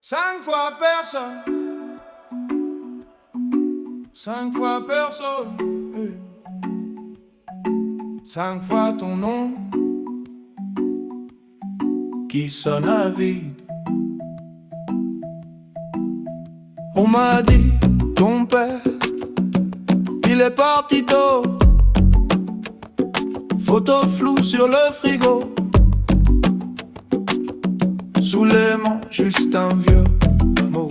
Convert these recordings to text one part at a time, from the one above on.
5 fois personne, 5 fois personne, 5 fois ton nom qui sonne à vide. On m'a dit, ton père, il est parti tôt. Photo floue sur le frigo, sous l'aimant, juste un vieux mot.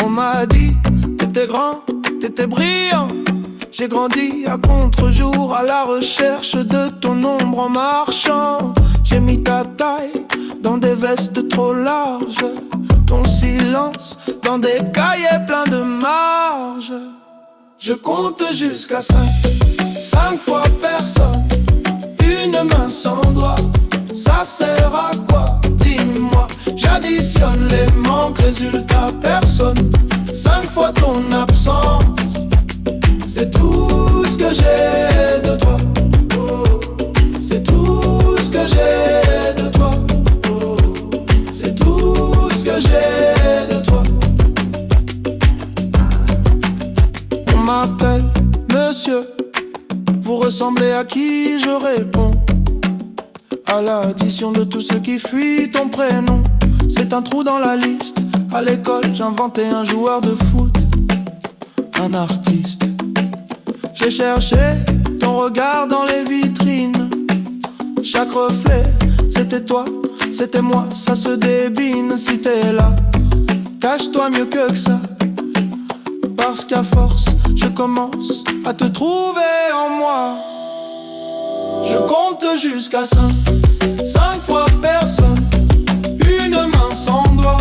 On m'a dit, t'étais grand, t'étais brillant. J'ai grandi à contre-jour, à la recherche de ton ombre en marchant. J'ai mis ta taille dans des vestes trop larges, ton silence dans des cahiers pleins de marge. Je compte jusqu'à 5, 5 fois personne, une main sans doigt. Ça sert à quoi? Dis-moi. J'additionne les manques, résultat personne. 5 fois ton absence, c'est tout ce que j'ai de toi. Oh, c'est tout ce que j'ai de toi. Oh, c'est tout ce que j'ai de toi. On m'appelle monsieur, vous ressemblez à qui? Je réponds à l'addition de tout ce qui fuit ton prénom. C'est un trou dans la liste. À l'école, j'inventais un joueur de foot, un artiste. J'ai cherché ton regard dans les vitrines. Chaque reflet, c'était toi, c'était moi. Ça se débine si t'es là. Cache-toi mieux que ça, parce qu'à force, je commence à te trouver en moi. Je compte jusqu'à 5, 5 fois personne, une main sans doigt.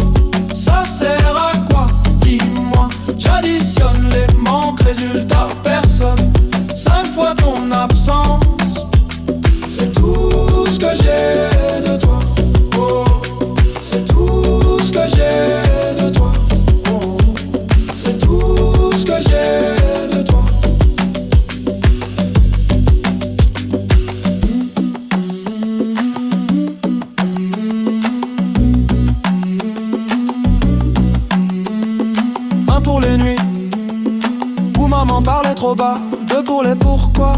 Ça sert à quoi? Dis-moi. J'additionne les manques, résultat personne. 5 fois ton absence, c'est tout ce que j'ai de toi. Oh, c'est tout ce que j'ai de toi. Oh, c'est tout ce que j'ai de toi. Un pour les nuits où maman parlait trop bas, 2 pour les pourquoi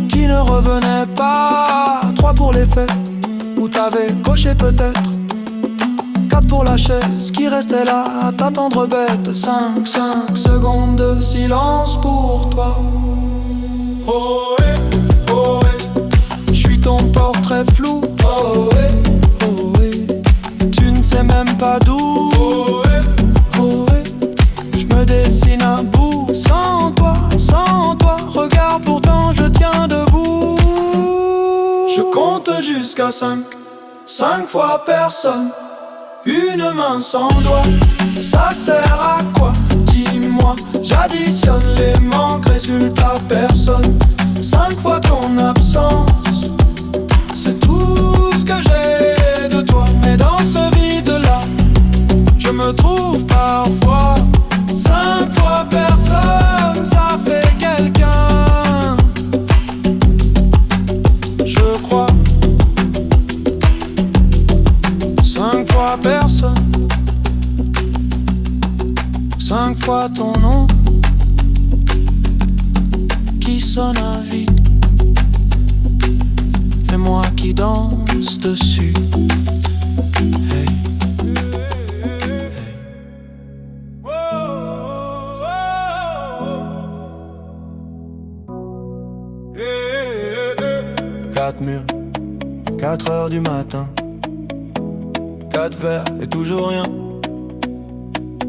qui ne revenaient pas, 3 pour les faits où t'avais coché peut-être, 4 pour la chaise qui restait là à t'attendre bête, 5 secondes de silence pour toi. Oh ouais, oh ouais, j'suis ton portrait flou. Oh ouais, oh ouais, tu ne sais même pas d'où. Oh ouais, oh ouais, j'me dessine à bout. Sans toi, regarde pourtant je tiens debout. Je compte jusqu'à 5, 5 fois personne, une main sans doigt. Ça sert à quoi? Dis-moi. J'additionne les manques, résultat personne. 5 fois ton absence, c'est tout ce que j'ai de toi. Mais dans ce vide-là, je me trouve parfois. 5 fois personne, ça fait quelqu'un, je crois. 5 fois personne, 5 fois ton nom qui sonne à vide, et moi qui danse dessus. Hey. Quatre murs, 4 heures du matin, 4 verres et toujours rien.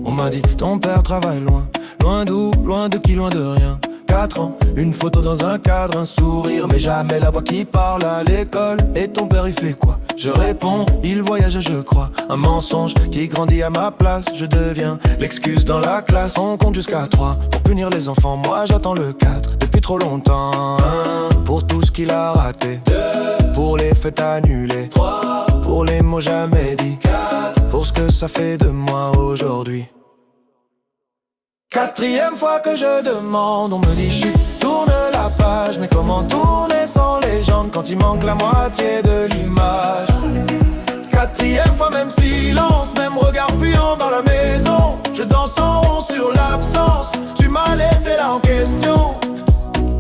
On m'a dit ton père travaille loin, loin d'où, loin de qui, loin de rien. 4 ans, une photo dans un cadre, un sourire, mais jamais la voix qui parle à l'école. Et ton père il fait quoi? Je réponds, il voyage je crois. Un mensonge qui grandit à ma place. Je deviens l'excuse dans la classe. On compte jusqu'à 3 pour punir les enfants. Moi j'attends le 4 depuis trop longtemps. 1 pour tout ce qu'il a raté, 2 pour les fêtes annulées, 3 pour les mots jamais dits, 4 pour ce que ça fait de moi aujourd'hui. 4e fois que je demande, on me dit chut, tourne la page. Mais comment tourner sans légende quand il manque la moitié de l'image? 4e quatrième fois, même silence, même regard fuyant dans la maison. Je danse en rond sur l'absence, tu m'as laissé là en question.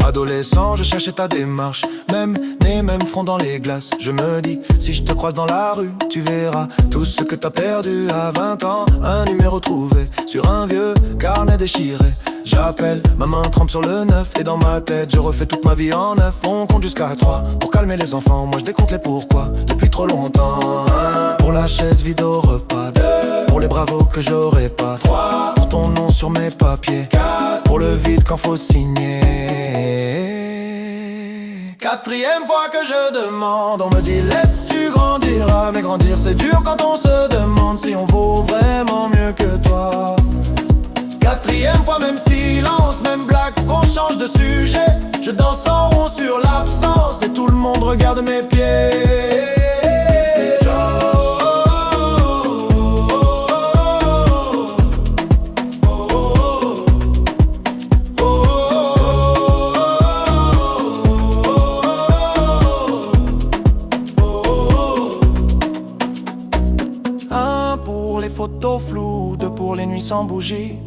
Adolescent, je cherchais ta démarche, même nez, même front dans les glaces. Je me dis, si je te croise dans la rue, tu verras tout ce que t'as perdu à 20 ans. Un numéro trouvé sur un vieux carnet déchiré. J'appelle, ma main trempe sur le 9. Et dans ma tête, je refais toute ma vie en neuf. On compte jusqu'à 3 pour calmer les enfants. Moi je décompte les pourquoi, depuis trop longtemps. 1 pour la chaise vide au repas. 2 pour les bravos que j'aurais pas. 3 pour ton nom sur mes papiers. 4 pour le vide quand faut signer. Quatrième fois que je demande, on me dit laisse-tu grandiras. Mais grandir c'est dur quand on se demande si on vaut vraiment mieux que toi. Quatrième fois, même silence, même blague, on change de sujet. Je danse en rond sur l'absence et tout le monde regarde mes pieds. Un pour les photos floues, 2 pour les nuits sans bougie.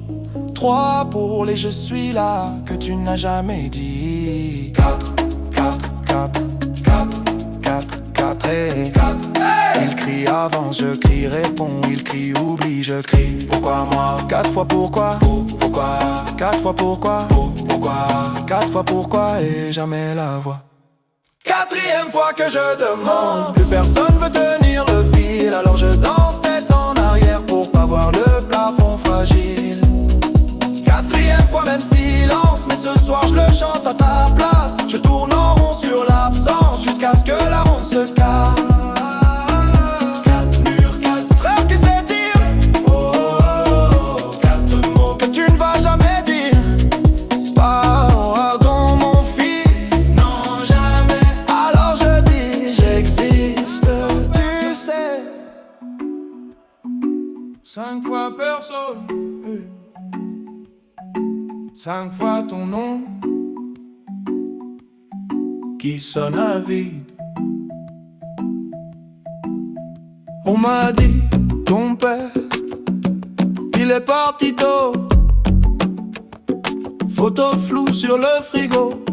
3 pour les je suis là que tu n'as jamais dit. 4, 4, 4, 4, 4, 4 et 4. Il crie avance, je crie réponds, il crie oublie, je crie. Pourquoi moi? 4 fois pourquoi? Pourquoi? 4 fois pourquoi? Pourquoi? 4 fois pourquoi et jamais la voix. Quatrième fois que je demande, plus personne veut tenir le fil. Alors je danse tête en arrière pour pas voir le plafond fragile. Quatrième fois, même silence, mais ce soir je le chante à ta place. Je tourne en rond sur l'absence jusqu'à ce que la ronde se calme. 4 murs, 4 heures qui s'étirent. Oh, oh, oh, 4 mots que tu ne vas jamais dire. Pardon mon fils, non jamais. Alors je dis j'existe, tu sais. 5 fois personne, 5 fois ton nom qui sonne à vide. On m'a dit, ton père, il est parti tôt. Photo floue sur le frigo.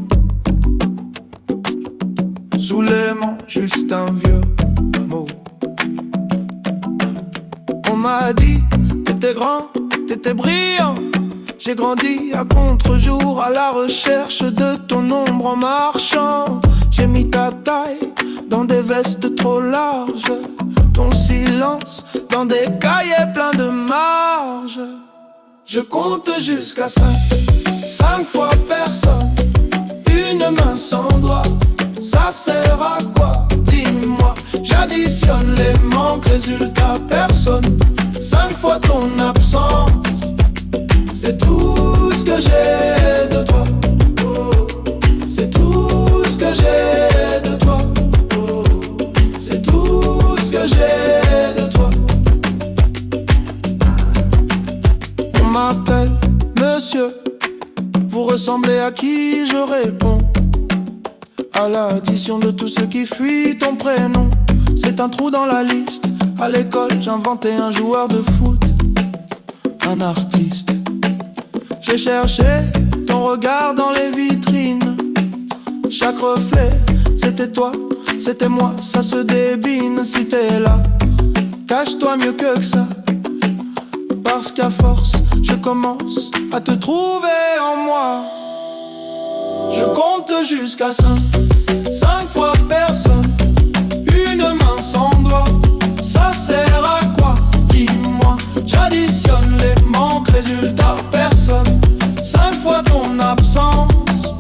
Sous les mains, juste un vieux mot. On m'a dit, t'étais grand, t'étais brillant. J'ai grandi à contre-jour, à la recherche de ton ombre en marchant. J'ai mis ta taille dans des vestes trop larges, ton silence dans des cahiers pleins de marge. Je compte jusqu'à 5, 5 fois personne, une main sans doigt. Ça sert à quoi? Dis-moi, j'additionne les manques, résultat personne. 5 fois ton absence, c'est tout ce que j'ai de toi. Oh, c'est tout ce que j'ai de toi. Oh, c'est tout ce que j'ai de toi. On m'appelle monsieur, vous ressemblez à qui? Je réponds à l'addition de tout ce qui fuit ton prénom. C'est un trou dans la liste. À l'école, j'inventais un joueur de foot, un artiste. J'ai cherché ton regard dans les vitrines. Chaque reflet, c'était toi, c'était moi. Ça se débine si t'es là. Cache-toi mieux que ça, parce qu'à force, je commence à te trouver en moi. Je compte jusqu'à 5, 5 fois personne, une main sans doigt. Ça sert à quoi? Dis-moi, j'additionne les manques, résultat personne. 5 fois ton absence,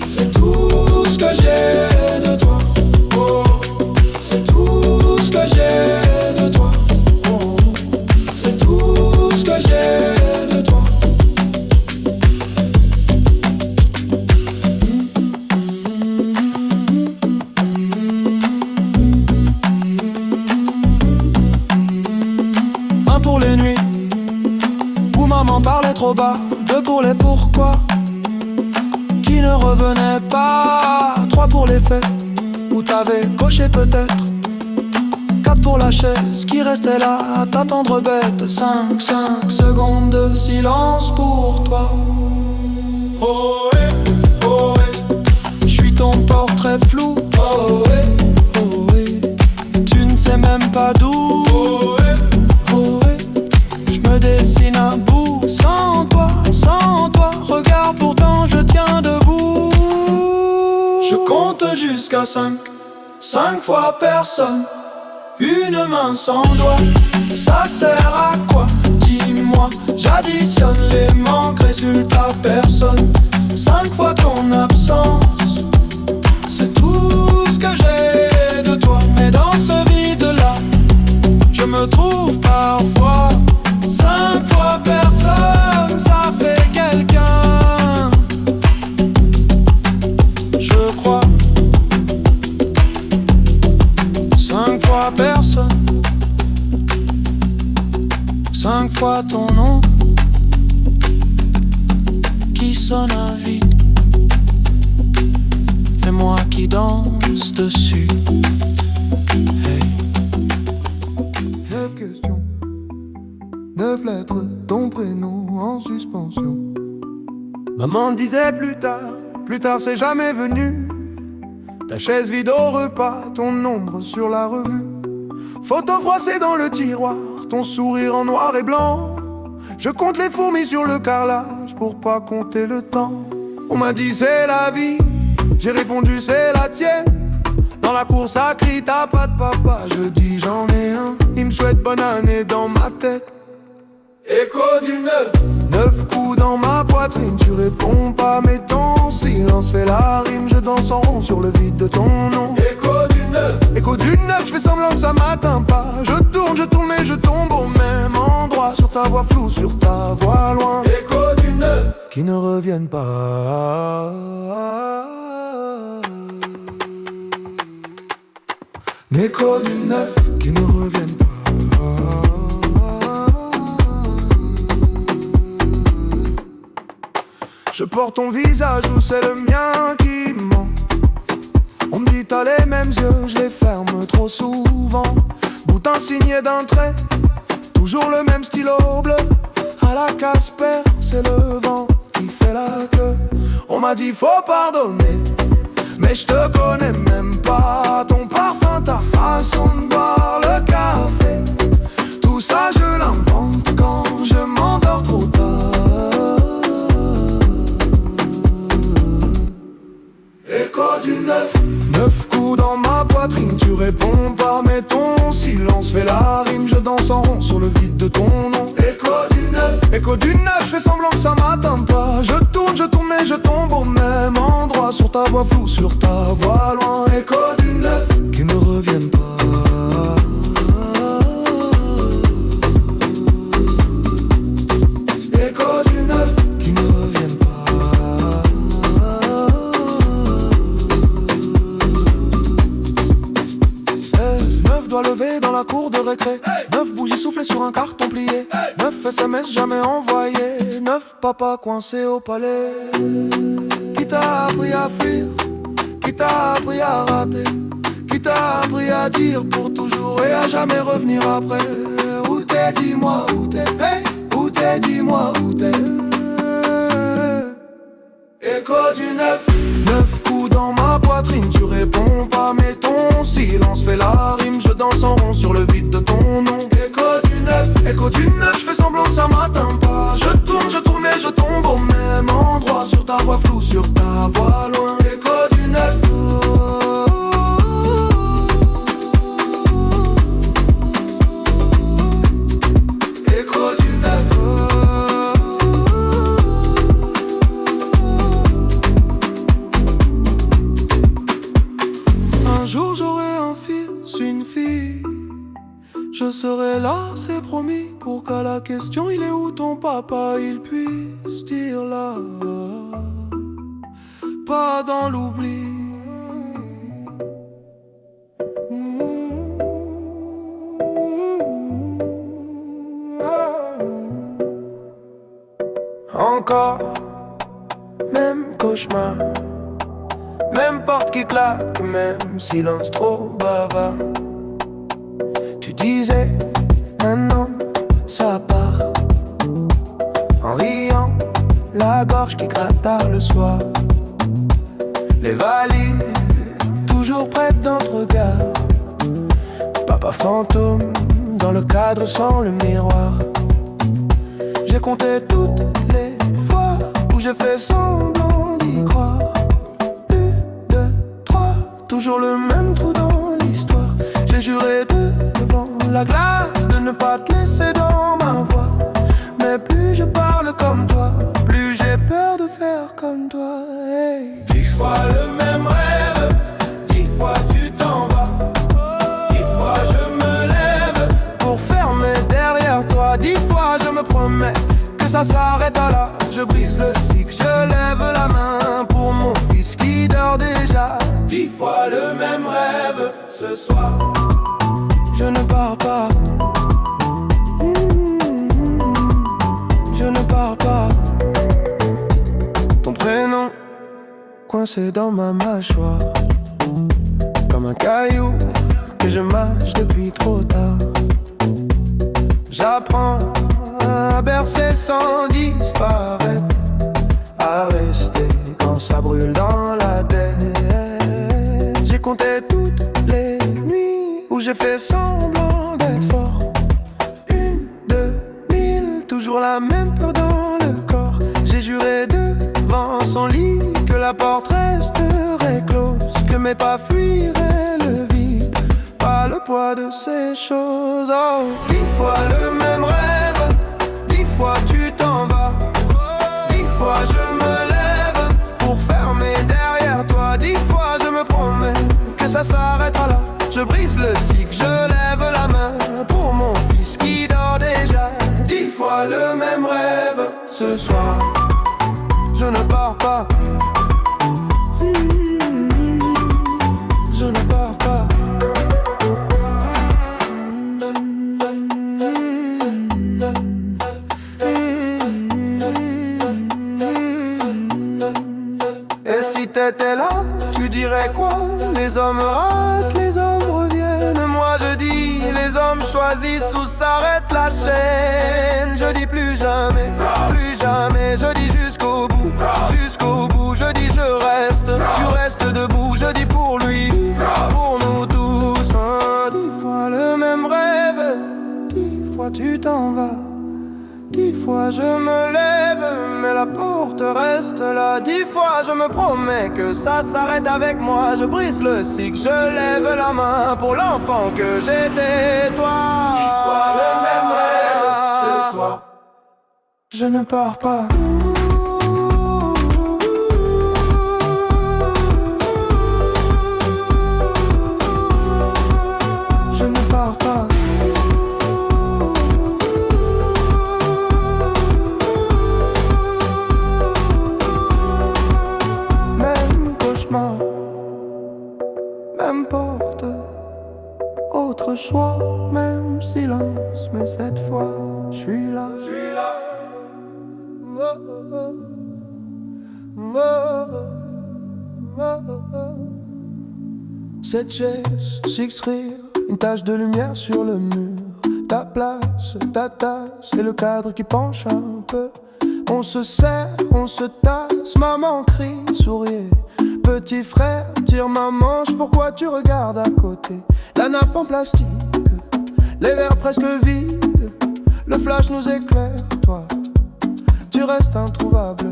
c'est tout ce que j'ai de toi. Oh, c'est tout ce que j'ai de toi. Oh, c'est tout ce que j'ai de toi. Un pour les nuits où maman parlait trop bas. 2 pour les pourquoi qui ne revenaient pas. 3 pour les faits où t'avais coché peut-être. 4 pour la chaise qui restait là à t'attendre bête. 5 secondes de silence pour toi. Oh ouais, oh ouais. J'suis ton portrait flou. Oh ouais, oh ouais. Tu ne sais même pas d'où. Oh ouais, oh ouais. J'me dessine à bout. Sans toi, regarde pourtant je tiens debout. Je compte jusqu'à 5 fois personne. Une main sans doigt, ça sert à quoi? Dis-moi, j'additionne les manques, résultat personne. 5 fois ton absence, c'est tout ce que j'ai de toi. Mais dans ce vide-là, je me trouve parfois. 5 fois personne, ça fait quelqu'un, je crois. 5 fois personne, 5 fois ton nom qui sonne à vide, et moi qui danse dessus. Hey. 9 questions, 9 lettres, ton prénom en suspension. Maman disait plus tard c'est jamais venu. Ta chaise vide au repas, ton ombre sur la revue. Photo froissée dans le tiroir, ton sourire en noir et blanc. Je compte les fourmis sur le carrelage pour pas compter le temps. On m'a dit c'est la vie, j'ai répondu c'est la tienne. Dans la cour ça crie t'as pas de papa, je dis j'en ai un. Il me souhaite bonne année dans ma tête. Écho du 9 coups dans ma poitrine. Tu réponds pas mais ton silence fait la rime. Je danse en rond sur le vide de ton nom. Écho du 9, je fais semblant que ça m'atteint pas. Je tourne mais je tombe au même endroit. Sur ta voix floue, sur ta voix loin. Écho du 9 qui ne reviennent pas. Écho du 9 qui ne reviennent pas. Je porte ton visage ou c'est le mien qui ment. On me dit t'as les mêmes yeux, je les ferme trop souvent. Boutin signé d'un trait, toujours le même stylo bleu. À la Casper, c'est le vent qui fait la queue. On m'a dit faut pardonner, mais je te connais même pas. Ton parfum, ta façon de boire le café, tout ça je l'invente quand je m'endors trop tard. Écho du 9 coups dans ma poitrine. Tu réponds pas mais ton silence fait la rime. Je danse en rond sur le vide de ton nom. Écho du 9, je fais semblant que ça m'atteint pas. Je tourne mais je tombe au même endroit. Sur ta voix floue, sur ta voix loin. Écho du 9 qui ne reviennent pas. Écho du 9 qui ne reviennent pas. 9 doigts levés dans la cour de récré. 9 bougies soufflées sur un carton plié. 9 SMS jamais envoyés. 9 papas coincés au palais. Qui t'a appris à fuir? Qui t'a appris à rater? Qui t'a appris à dire pour toujours et à jamais revenir après? Où t'es, dis-moi où t'es. Hey, où t'es, dis-moi où t'es. Écho du 9 coups dans ma poitrine. Tu réponds pas mais ton silence fait la rime. Je danse en rond sur le vide de ton nom. Écho du 9, je fais semblant que ça m'atteint pas. Je tourne mais je tombe au même endroit. Sur ta voix floue, sur ta voix loin. Écho du 9. Écho du 9. Un jour j'aurai un fils, une fille. Je serai là, c'est promis, pour qu'à la question il est où ton papa, il puisse dire là, pas dans l'oubli. Encore, même cauchemar, même porte qui claque, même silence trop bavard. tu disais maintenant ça part. En riant, la gorge qui gratte tard le soir. Les valises, toujours prêtes dans ton regard. Papa fantôme, dans le cadre sans le miroir. J'ai compté toutes les fois où j'ai fait semblant d'y croire. 1, 2, 3, toujours le même trou dans l'histoire. J'ai juré devant la glace de ne pas te laisser dans ma voix. Mais plus je parle comme toi, plus j'ai peur de faire comme toi. Hey. 10 fois le même rêve, 10 fois tu t'en vas. 10 fois je me lève pour fermer derrière toi. 10 fois je me promets que ça s'arrête là. Je brise le cycle, je lève la main pour mon fils qui dort déjà. 10 fois le même rêve ce soir. Je ne pars pas. Je ne pars pas. Ton prénom coincé dans ma mâchoire, comme un caillou que je mâche depuis trop tard. J'apprends à bercer sans disparaître, à rester quand ça brûle dans la tête. J'ai compté toutes les nuits où j'ai fait semblant d'être fort. 1, 2, 1000, toujours la même peur dans le corps. J'ai juré devant son lit que la porte resterait close, que mes pas fuiraient le vide, pas le poids de ces choses. Oh, 10 fois le même rêve, 10 fois tu t'en vas. 10 fois je me lève pour fermer derrière toi. 10 fois je me promets que ça s'arrêtera là. Je brise le cycle, je lève la main pour mon fils qui dort déjà. 10 fois le même rêve ce soir. Je ne pars pas. Je ne pars pas. Et si t'étais là, tu dirais quoi? Les hommes ratent, les hommes reviennent. Moi je dis, les hommes choisissent où s'arrête la chaîne. Je dis plus jamais, plus jamais. Je dis jusqu'au bout, jusqu'au bout. Je dis je reste, tu restes debout. Je dis pour lui, pour nous tous. 10 fois le même rêve, 10 fois tu t'en vas. 10 fois je me lève, mais la porte reste là. 10 fois je me promets que ça s'arrête avec moi. Je brise le cycle, je lève la main pour l'enfant que j'étais, toi. 10 fois le même rêve ce soir. Je ne pars pas. Je ne pars pas. Même porte, autre choix, même silence, mais cette fois, je suis là. Je suis là. Cette chaise, six rires, une tache de lumière sur le mur. Ta place, ta tasse et le cadre qui penche un peu. On se serre, on se tasse, maman crie, sourit. Petit frère, tire ma manche, pourquoi tu regardes à côté? La nappe en plastique, les verres presque vides. Le flash nous éclaire, toi, tu restes introuvable.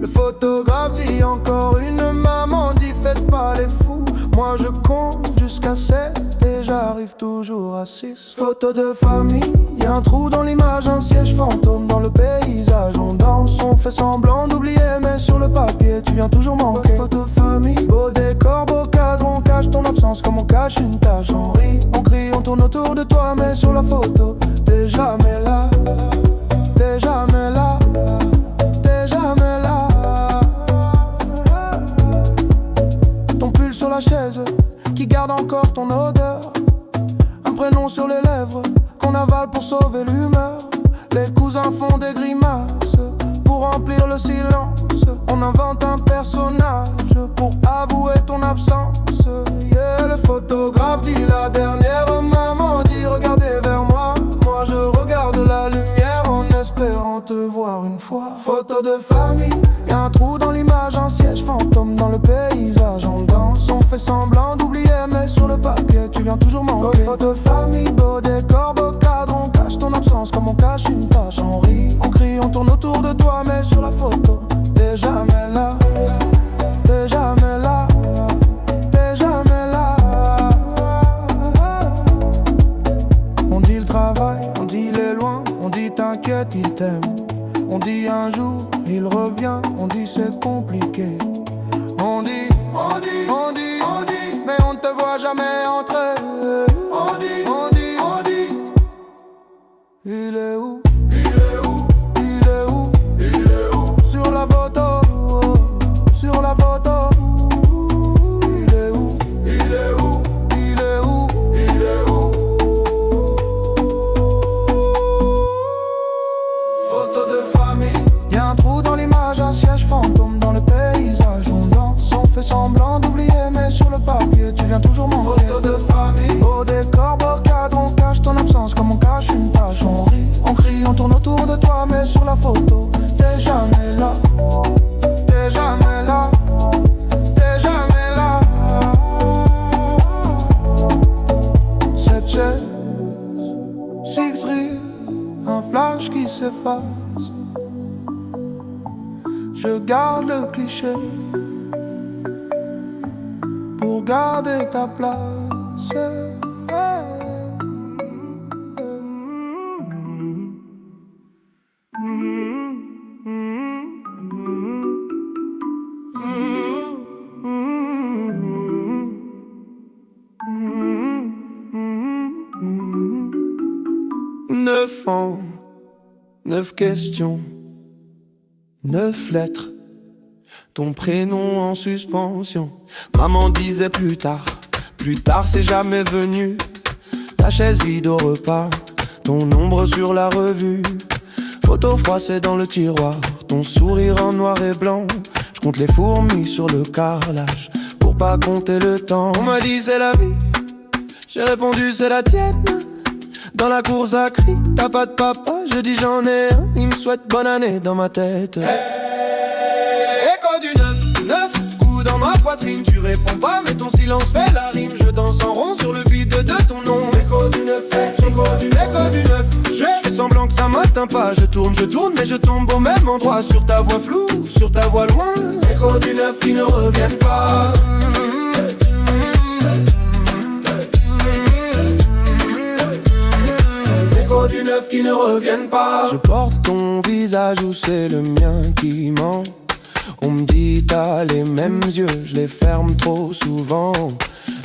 Le photographe dit encore une maman dit faites pas les fous. Moi je compte jusqu'à 7 et j'arrive toujours à 6. Photo de famille, y'a un trou dans l'image, un siège fantôme dans le paysage. On danse, on fait semblant d'oublier, mais sur le papier tu viens toujours manquer. Photo famille, beau décor, beau cadre, on cache ton absence comme on cache une tache. On rit, on crie, on tourne autour de toi, mais sur la photo, t'es jamais là. T'es jamais là. T'es jamais là. Ton pull sur la chaise qui garde encore ton odeur. Un prénom sur les lèvres qu'on avale pour sauver l'humeur. Les cousins font des grimaces pour remplir le silence. On invente un personnage pour avouer ton absence. Yeah, le photographe dit la dernière, maman dit regardez vers moi. Moi je regarde la lumière en espérant te voir une fois. Photo de famille, y'a un trou dans l'image, un siège fantôme dans le paysage. On danse, on fait semblant d'oublier, mais sur le papier tu viens toujours manquer. Photo de famille, beau décor, beau cadre, on cache ton absence comme on cache une tache. On rit, on crie, on tourne autour de toi, mais sur la photo t'es jamais là. T'es jamais là. T'es jamais là. On dit le travail, on dit il est loin, on dit t'inquiète, il t'aime. On dit un jour, il revient, on dit c'est compliqué. On dit, mais on ne te voit jamais entrer. On dit, il est où? Sur la photo, sur la photo. Il est où? Photo de famille, y'a un trou dans l'image, un siège fantôme dans le paysage. On danse, on fait semblant d'oublier, mais sur le papier tu viens toujours manquer. Photo de famille, beau décor, beau cadre, on cache ton absence comme on cache une tache. On rit, on crie, on tourne autour de toi, mais sur la photo t'es jamais là. T'es jamais là. T'es jamais là. Cette chaise, six rires, un flash qui s'efface. Je garde le cliché pour garder ta place. 9 ans, 9 questions, 9 lettres, ton prénom en suspension. Maman disait plus tard c'est jamais venu. Ta chaise vide au repas, ton ombre sur la revue. Photo froissée dans le tiroir, ton sourire en noir et blanc. Je compte les fourmis sur le carrelage pour pas compter le temps. On m'a dit c'est la vie, j'ai répondu c'est la tienne. Dans la course à cri, t'as pas de papa, je dis j'en ai un. Il me souhaite bonne année dans ma tête. Écho du 9 coups dans ma poitrine. Tu réponds pas mais ton silence fait la rime. Je danse en rond sur le vide de ton nom. Écho du 9, écho du 9. Je fais semblant que ça m'atteint pas. Je tourne mais je tombe au même endroit. Sur ta voix floue, sur ta voix loin. Écho du 9 qui ne reviennent pas. Du 9 qui ne reviennent pas. Je porte ton visage ou c'est le mien qui ment. On me dit t'as les mêmes yeux, je les ferme trop souvent.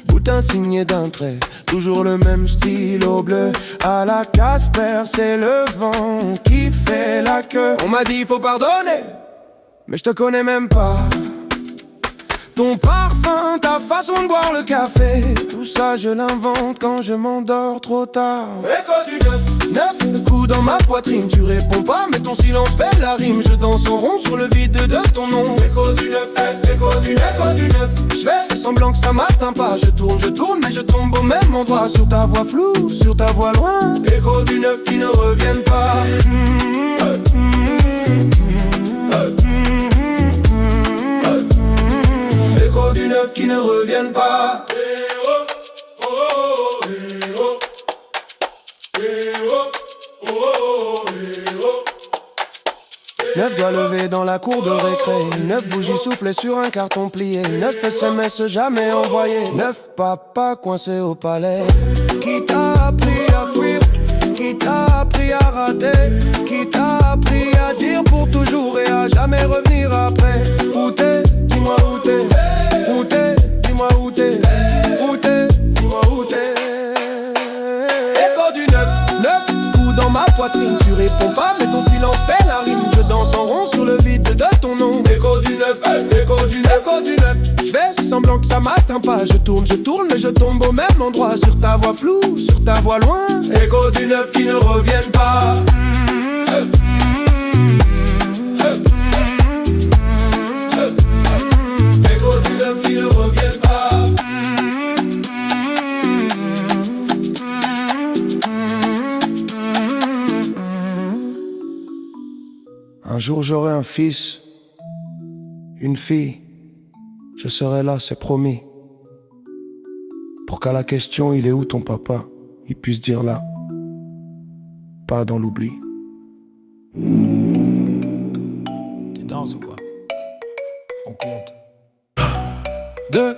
Boutin signé d'un trait, toujours le même stylo bleu. À la Casper, c'est le vent qui fait la queue. On m'a dit faut pardonner, mais je te connais même pas. Ton parfum, ta façon de boire le café, tout ça je l'invente quand je m'endors trop tard. Écho du 9 coups dans ma poitrine. Tu réponds pas mais ton silence fait la rime. Je danse en rond sur le vide de ton nom. Écho du 9, écho du 9. Je fais semblant que ça m'atteint pas. Je tourne mais je tombe au même endroit. Sur ta voix floue, sur ta voix loin. Écho du 9 qui ne reviennent pas. Écho du 9 qui ne reviennent pas. 9 doigts levés dans la cour de récré. 9 bougies soufflées sur un carton plié. 9 SMS jamais envoyés. 9 papas coincés au palais. Qui t'a appris à fuir? Qui t'a appris à rater? Qui t'a appris à dire pour toujours et à jamais revenir après? Où t'es? Dis-moi où t'es. Où t'es? Dis-moi où t'es. Où t'es? Dis-moi où t'es. Écho du 9 coups dans ma poitrine. Tu réponds pas mais ton silence fait la rime. Je danse en rond sur le vide de ton nom. Écho du 9, écho du 9. Je fais semblant que ça m'atteint pas. Je tourne mais je tombe au même endroit. Sur ta voix floue, sur ta voix loin. Écho du 9 qui ne reviennent pas. Écho Un jour j'aurai un fils, une fille, je serai là, c'est promis. Pour qu'à la question il est où ton papa, il puisse dire là, pas dans l'oubli. Tu danses ou quoi? On compte. 2,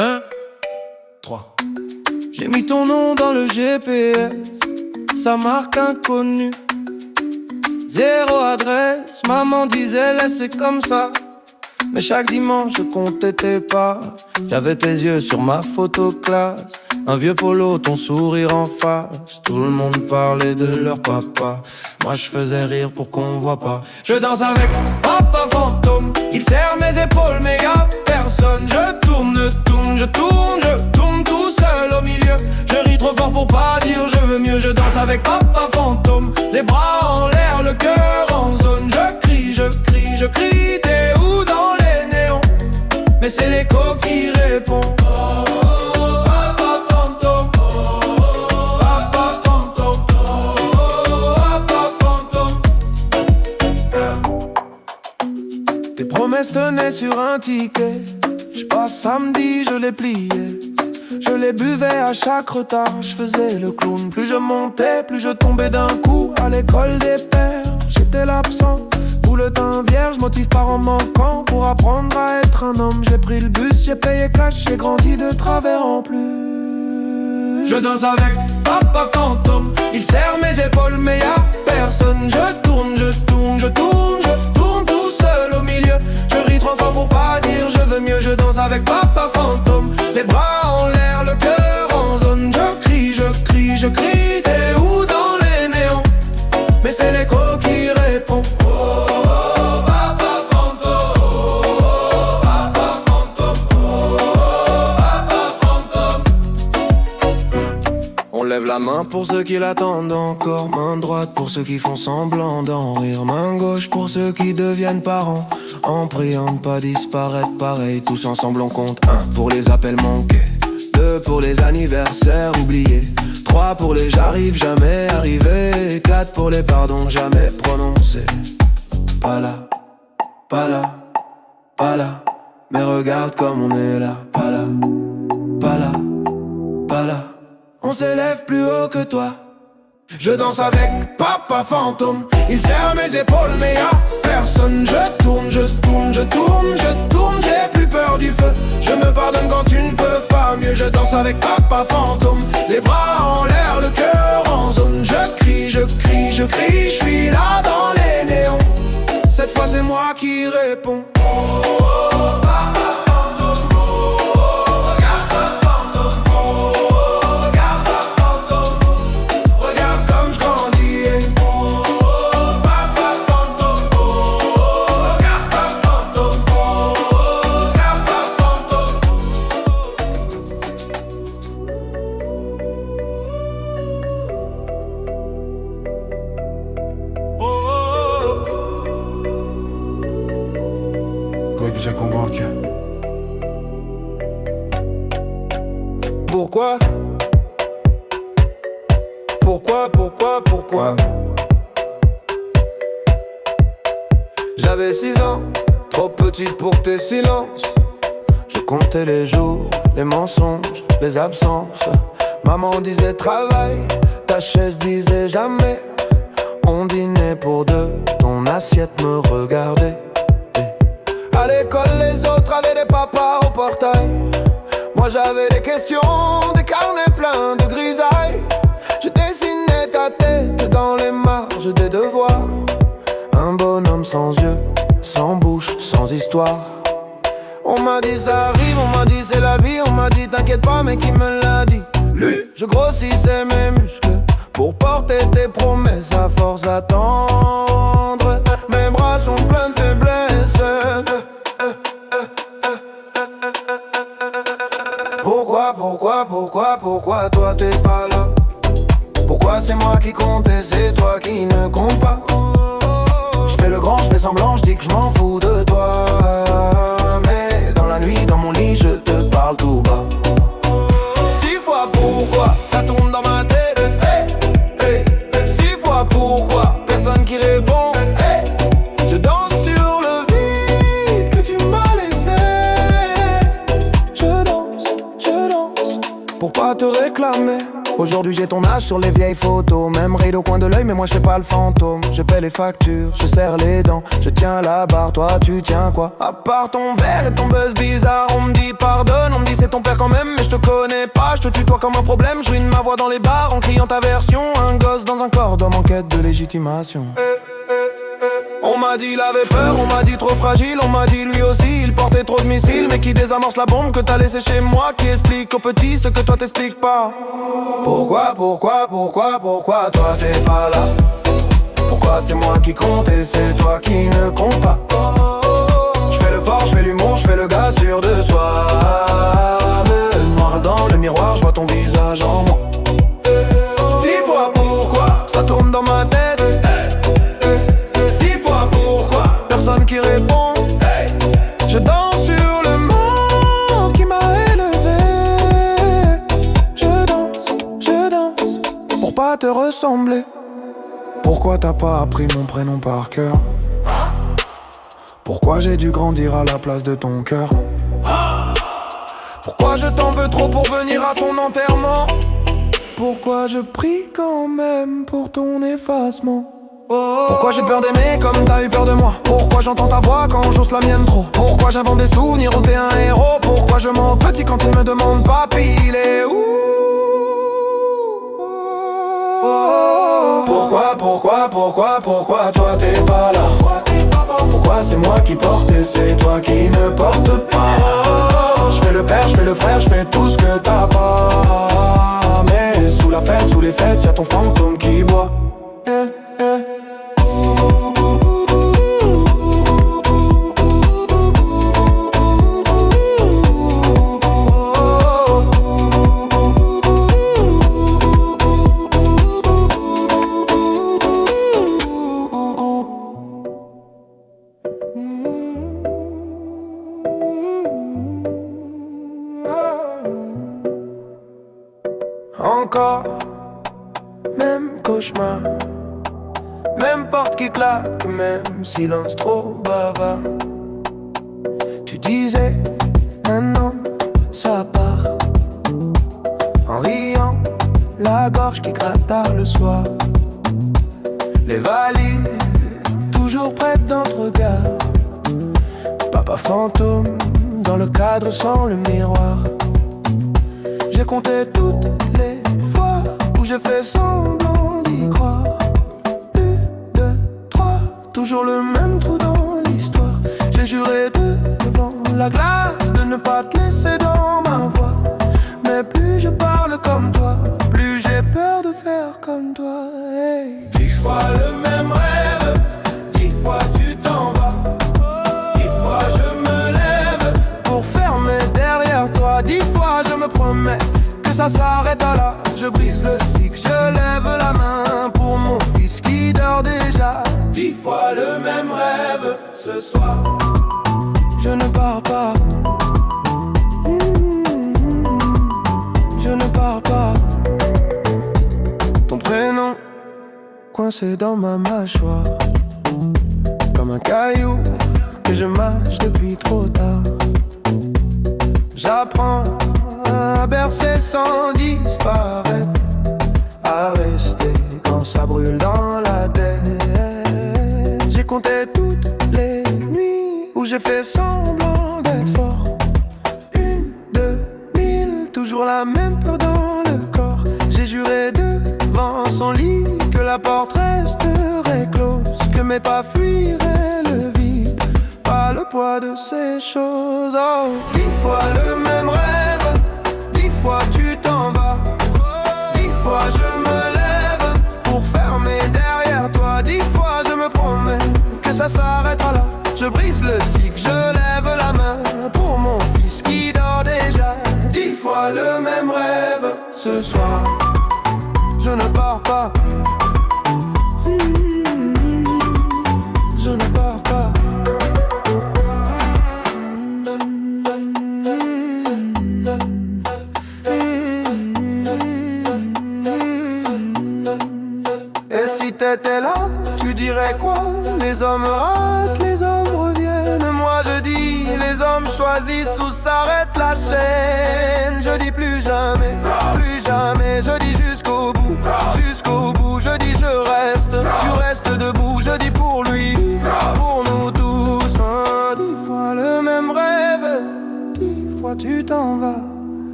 1, 3. J'ai mis ton nom dans le GPS, sa marque inconnue. 0 adresse, maman disait laissez comme ça. Mais chaque dimanche je comptais tes pas. J'avais tes yeux sur ma photo classe. Un vieux polo, ton sourire en face. Tout le monde parlait de leur papa. Moi je faisais rire pour qu'on voit pas. Je danse avec papa fantôme. Il serre mes épaules mais y'a personne. Je tourne, je tourne tout seul au milieu. Je ris trop fort pour pas dire je veux mieux. Je danse avec papa fantôme. Les bras en l'air, le cœur en zone. Je crie, t'es où dans les néons? Mais c'est l'écho qui répond. Papa fantôme, papa fantôme, papa fantôme. Tes promesses tenaient sur un ticket. J'passe samedi, je les pliais. Je les buvais à chaque retard, je faisais le clown. Plus je montais, plus je tombais d'un coup. À l'école des pères, j'étais l'absent. Tout le temps vierge, motive par en manquant. Pour apprendre à être un homme, j'ai pris le bus, j'ai payé cash, j'ai grandi de travers en plus. Je danse avec papa fantôme. Il serre mes épaules mais y'a personne. Je tourne tout seul au milieu. Je ris trop fort pour pas dire je veux mieux. Je danse avec papa fantôme. Les bras en l'air, le cœur en zone. Je crie, t'es où dans les néons? Mais c'est l'écho qui répond. On lève la main pour ceux qui l'attendent encore. Main droite pour ceux qui font semblant d'en rire. Main gauche pour ceux qui deviennent parents. En priant de pas disparaître pareil. Tous ensemble on compte. 1 pour les appels manqués. 2 pour les anniversaires oubliés. 3 pour les j'arrive jamais arrivé. 4 pour les pardons jamais prononcés. Pas là, pas là, pas là. Mais regarde comme on est là. Pas là, pas là, pas là. On s'élève plus haut que toi. Je danse avec papa fantôme. Il serre mes épaules mais y'a personne. Je tourne, j'ai plus peur du feu. Je me pardonne quand tu ne peux pas mieux. Je danse avec papa fantôme. Les bras en l'air, le cœur en zone. Je crie, je suis là dans les néons. Cette fois c'est moi qui réponds. J'ai compris. Pourquoi? J'avais 6 ans, trop petite pour tes silences. Je comptais les jours, les mensonges, les absences. Maman disait travail, ta chaise disait jamais. On dînait pour deux, ton assiette me regardait. À l'école, les autres avaient des papas au portail. Moi j'avais des questions, des carnets pleins de grisailles. Je dessinais ta tête dans les marges des devoirs. Un bonhomme sans yeux, sans bouche, sans histoire. On m'a dit ça arrive, on m'a dit c'est la vie. On m'a dit t'inquiète pas, mais qui me l'a dit? Lui. Je grossissais mes muscles pour porter tes promesses à force d'attendre. Mes bras sont pleins de faiblesse. Pourquoi toi t'es pas là? Pourquoi c'est moi qui compte et c'est toi qui ne compte pas? Je fais le grand, je fais semblant, je dis que je m'en fous de toi. Mais dans la nuit, dans mon lit, je te parle tout bas. 6 fois pourquoi, ça tourne dans ma tête. 6 fois pourquoi, personne qui répond. Aujourd'hui j'ai ton âge sur les vieilles photos. Même ride au coin de l'œil mais moi je fais pas le fantôme. Je paie les factures, je serre les dents, je tiens la barre, toi tu tiens quoi? À part ton verre et ton buzz bizarre. On me dit pardonne, on me dit c'est ton père quand même. Mais je te connais pas, je te tutoie comme un problème. Je ruine ma voix dans les bars en criant ta version. Un gosse dans un corps d'homme en quête de légitimation. On m'a dit il avait peur, on m'a dit trop fragile. On m'a dit lui aussi il portait trop de missiles. Mais qui désamorce la bombe que t'as laissé chez moi? Qui explique aux petits ce que toi t'expliques pas? Pourquoi toi t'es pas là? Pourquoi c'est moi qui compte et c'est toi qui ne compte pas? J'fais le fort, j'fais l'humour, j'fais le gars sûr de soi. Me noir dans le miroir, j'vois ton visage en moi. 6 fois pourquoi ça tourne dans ma tête. Personne qui répond. Je danse sur le monde qui m'a élevé. Je danse pour pas te ressembler. Pourquoi t'as pas appris mon prénom par cœur? Pourquoi j'ai dû grandir à la place de ton cœur? Pourquoi je t'en veux trop pour venir à ton enterrement? Pourquoi je prie quand même pour ton effacement? Pourquoi j'ai peur d'aimer comme t'as eu peur de moi? Pourquoi j'entends ta voix quand j'ose la mienne trop? Pourquoi j'invente des souvenirs où t'es un héros? Pourquoi je mens petit quand il me demande papy il est où? Pourquoi toi t'es pas là? Pourquoi c'est moi qui porte et c'est toi qui ne porte pas? Je fais le père, je fais le frère, je fais tout ce que t'as pas. Mais sous la fête, sous les fêtes, y'a ton fantôme qui boit. Encore, même cauchemar, même porte qui claque, même silence trop bavard. Tu disais, un homme, ça part. En riant, la gorge qui gratte tard le soir. Les valises, toujours prêtes dans ton regard. Papa fantôme, dans le cadre sans le miroir. J'ai compté toutes les fois où j'ai fait semblant d'y croire. 1, 2, 3, toujours le même trou dans l'histoire. J'ai juré devant la glace de ne pas te laisser dans ma voix. Mais plus je parle comme toi, plus j'ai peur de faire comme toi. Hey. 10 fois le même rêve, 10 fois tu t'en vas. 10 fois je me lève pour fermer derrière toi. 10 fois je me promets que ça s'arrête là. Je brise le cycle, je lève la main pour mon fils qui dort déjà. 10 fois le même rêve ce soir. Je ne pars pas. Je ne pars pas. Ton prénom coincé dans ma mâchoire, comme un caillou que je mâche depuis trop tard. J'apprends à bercer sans disparaître, à rester quand ça brûle dans la tête. J'ai compté toutes les nuits où j'ai fait semblant d'être fort. 1, 2, 1000, toujours la même peur dans le corps. J'ai juré devant son lit que la porte resterait close, que mes pas fuiraient le vide, pas le poids de ces choses. Oh, 10 fois le même rêve, 10 fois tu t'en vas. 10 fois je me lève pour fermer derrière toi. 10 fois je me promets que ça s'arrêtera là. Je brise le cycle, je lève la main pour mon fils qui dort déjà. 10 fois le même rêve ce soir. Je ne pars pas. Je ne pars pas. Et si t'étais là, tu dirais quoi? Les hommes ratent, les hommes reviennent. Moi je dis, les hommes choisissent où s'arrête la chaîne. Je dis plus jamais, je dis juste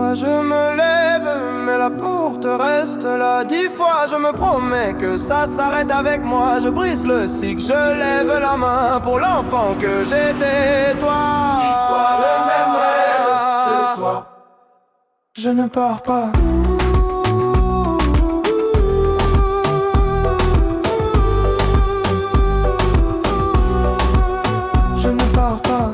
fois je me lève, mais la porte reste là. 10 fois je me promets que ça s'arrête avec moi. Je brise le cycle, je lève la main pour l'enfant que j'étais, toi. Toi le même rêve ce soir. Je ne pars pas. Je ne pars pas.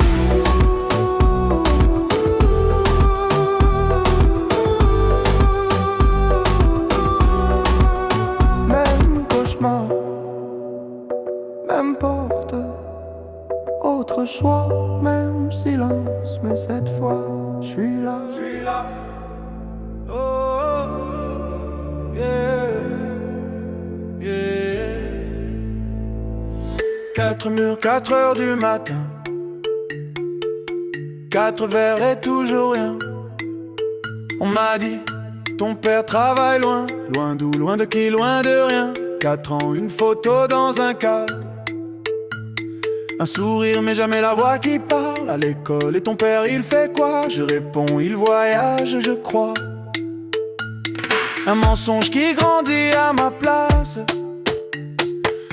Même cauchemar, même porte, autre choix, même silence, mais cette fois, je suis là. Oh, yeah, yeah. 4 murs, 4 heures du matin. 4 verres et toujours rien. On m'a dit, ton père travaille loin. Loin d'où, loin de qui, loin de rien. 4 ans, une photo dans un cadre. Un sourire mais jamais la voix qui parle. À l'école et ton père il fait quoi? Je réponds, il voyage je crois. Un mensonge qui grandit à ma place.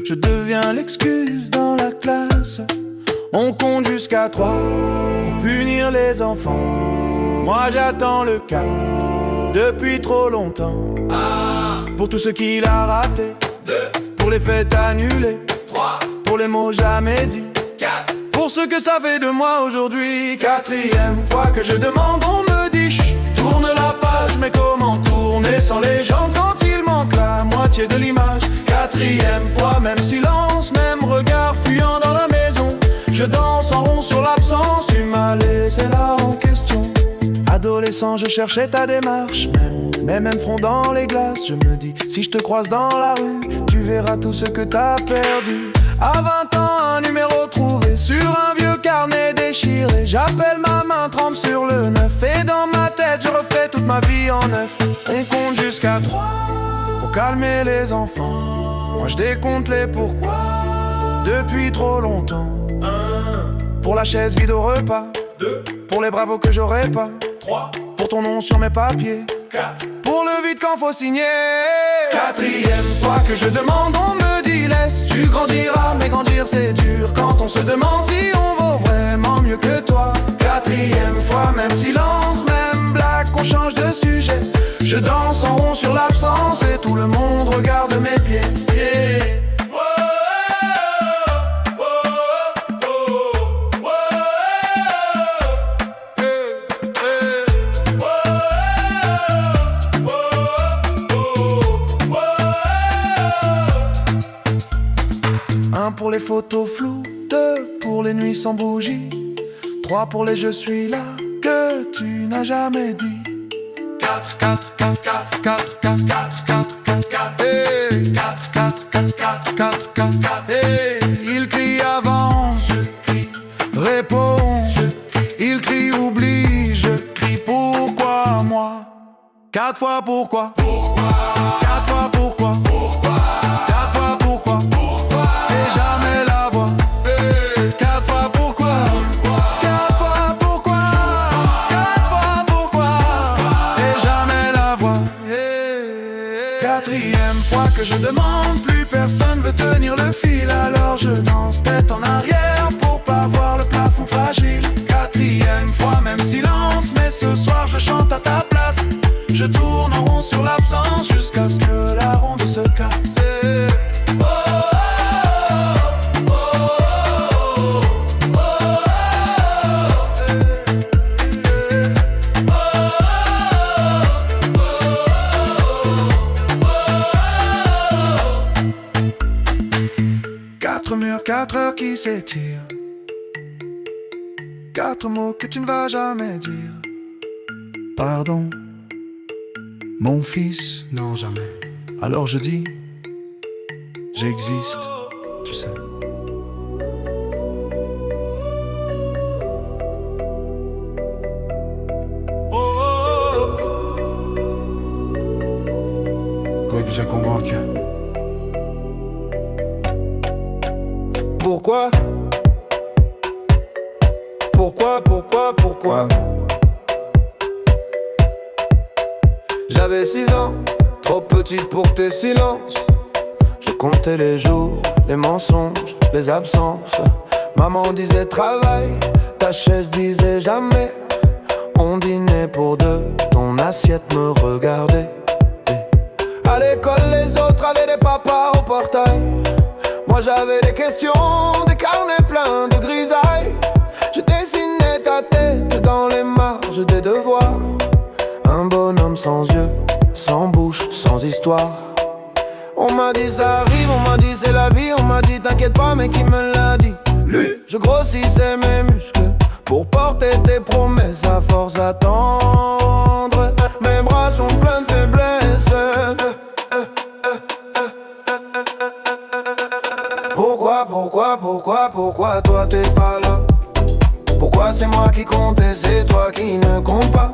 Je deviens l'excuse dans la classe. On compte jusqu'à 3 pour punir les enfants. Moi j'attends le 4 depuis trop longtemps. Pour tout ce qu'il a raté, 2. Pour les fêtes annulées, 3. Pour les mots jamais dits, 4. Pour ce que ça fait de moi aujourd'hui. 4e fois que je demande, on me dit chut, tourne la page. Mais comment tourner sans légende quand il manque la moitié de l'image? 4e fois, même silence, même regard fuyant dans la maison. Je danse en rond sur l'absence, tu m'as laissé là en question. Adolescent, je cherchais ta démarche, même front dans les glaces. Je me dis, si je te croise dans la rue, tu verras tout ce que t'as perdu. À 20 ans, un numéro trouvé sur un vieux carnet déchiré. J'appelle ma main, trempe sur le 9. Et dans ma tête, je refais toute ma vie en 9. On compte jusqu'à 3 pour calmer les enfants. Moi je décompte les pourquoi depuis trop longtemps. 1. Pour la chaise vide au repas. 2. Pour les bravos que j'aurais pas. 3. Pour ton nom sur mes papiers. 4. Pour le vide quand faut signer. 4e fois que je demande, on me dit laisse, tu grandiras. Mais grandir c'est dur quand on se demande si on vaut vraiment mieux que toi. 4e fois, même silence, même blague, qu'on change de sujet. Je danse en rond sur l'absence et tout le monde regarde mes pieds. Yeah. Pour les photos floues, 2 pour les nuits sans bougie, 3 pour les je suis là que tu n'as jamais dit. 4, 4, 4, 4, 4, 4, 4, 4, 4, 4, hey. 4, 4, 4, 4, 4, 4, 4, hey. Il crie avant, je crie, réponds, je crie. Il crie oublie, je crie pourquoi moi. 4 fois pourquoi, 4 fois pourquoi, 4 fois pourquoi. Et jamais la voix. 4 fois pourquoi, 4 fois pourquoi, 4 fois pourquoi. Et jamais la voix. 4e fois que je demande, plus personne veut tenir le fil. Alors je danse tête en arrière pour pas voir le plafond fragile. 4e fois, même silence, mais ce soir je chante à ta place. Je tourne en rond sur l'absence jusqu'à ce que la ronde se casse. Quatre murs, 4 heures qui s'étirent. 4 mots que tu ne vas jamais dire. Pardon, mon fils, non jamais. Alors je dis, j'existe, tu sais. Toi que j'ai convaincu. Pourquoi? Pourquoi? j'avais 6 ans, trop petite pour tes silences. Je comptais les jours, les mensonges, les absences. Maman disait travail, ta chaise disait jamais. On dînait pour deux, ton assiette me regardait. À l'école, les autres avaient des papas au portail. Moi j'avais des questions, des carnets pleins de grisailles. Je dessinais ta tête dans les marges des devoirs. Un bonhomme sans yeux, sans bouche, sans histoire. On m'a dit ça arrive, on m'a dit c'est la vie. On m'a dit t'inquiète pas, mais qui me l'a dit? Lui. Je grossissais mes muscles pour porter tes promesses à force d'attendre. Mes bras sont pleins de faiblesse. Pourquoi toi t'es pas là? Pourquoi c'est moi qui compte et c'est toi qui ne compte pas?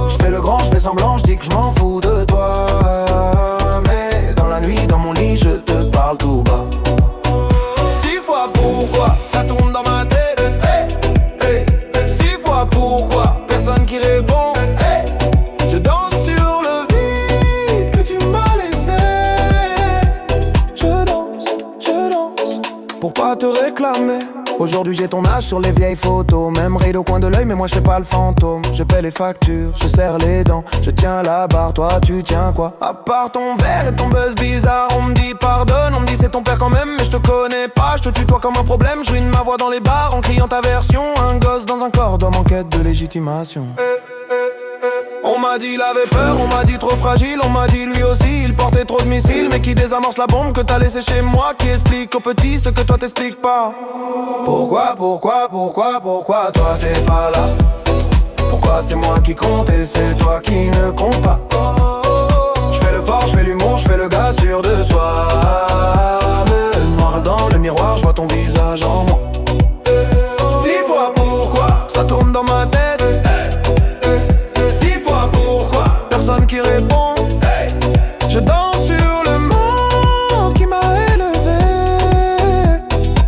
Je fais le grand, je fais semblant, je dis que je m'en fous de toi. Mais dans la nuit, dans mon lit, je te parle tout bas. 6 fois pourquoi, ça tourne dans ma tête. Hey, hey. 6 fois pourquoi, personne qui répond. Hey. Je danse sur le vide que tu m'as laissé. Je danse, pour pas te réclamer. Aujourd'hui j'ai ton âge sur les vieilles photos. Même ride au coin de l'œil mais moi je fais pas le fantôme. Je paie les factures, je serre les dents. Je tiens la barre, toi tu tiens quoi? À part ton verre et ton buzz bizarre. On me dit pardonne, on me dit c'est ton père quand même. Mais je te connais pas, je te tutoie comme un problème. Je ruine ma voix dans les bars en criant ta version. Un gosse dans un corps d'homme en quête de légitimation. On m'a dit il avait peur, on m'a dit trop fragile. On m'a dit lui aussi il portait trop de missiles. Mais qui désamorce la bombe que t'as laissé chez moi? Qui explique aux petits ce que toi t'expliques pas? Pourquoi toi t'es pas là? Pourquoi c'est moi qui compte et c'est toi qui ne compte pas? Je fais le fort, je fais l'humour, je fais le gars sûr de soi. Me noir dans le miroir, je vois ton visage en moi. 6 fois pourquoi, ça tourne dans ma tête. 6 fois pourquoi, personne qui répond. Je danse sur le monde qui m'a élevé.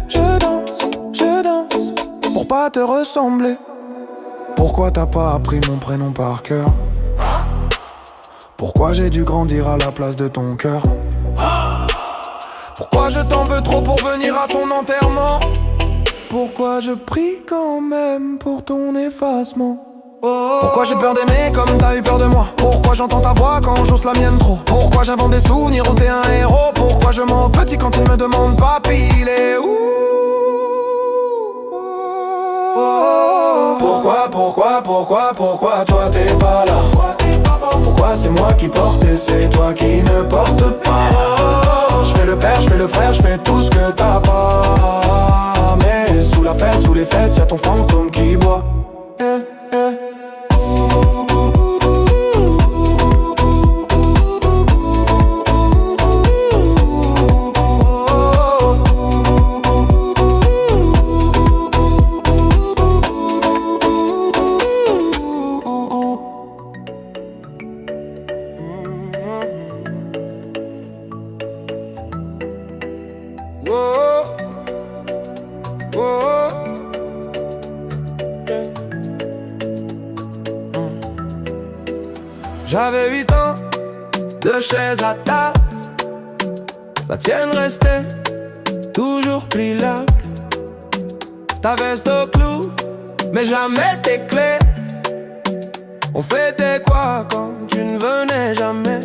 Je danse pour pas te ressembler. Pourquoi t'as pas appris mon prénom par cœur? Pourquoi j'ai dû grandir à la place de ton cœur? Pourquoi je t'en veux trop pour venir à ton enterrement? Pourquoi je prie quand même pour ton effacement? Pourquoi j'ai peur d'aimer comme t'as eu peur de moi? Pourquoi j'entends ta voix quand j'ose la mienne trop? Pourquoi j'invente des souvenirs où t'es un héros? Pourquoi je mens petit quand il me demande papy il est où? Pourquoi toi t'es pas là? Pourquoi c'est moi qui porte et c'est toi qui ne porte pas? Je fais le père, je fais le frère, je fais tout ce que t'as pas. Mais sous la fête, sous les fêtes, y'a ton fantôme qui boit. J'avais 8 ans, 2 chaises à table. La tienne restait toujours pliable. Ta veste au clou, mais jamais tes clés. On fêtait quoi quand tu ne venais jamais?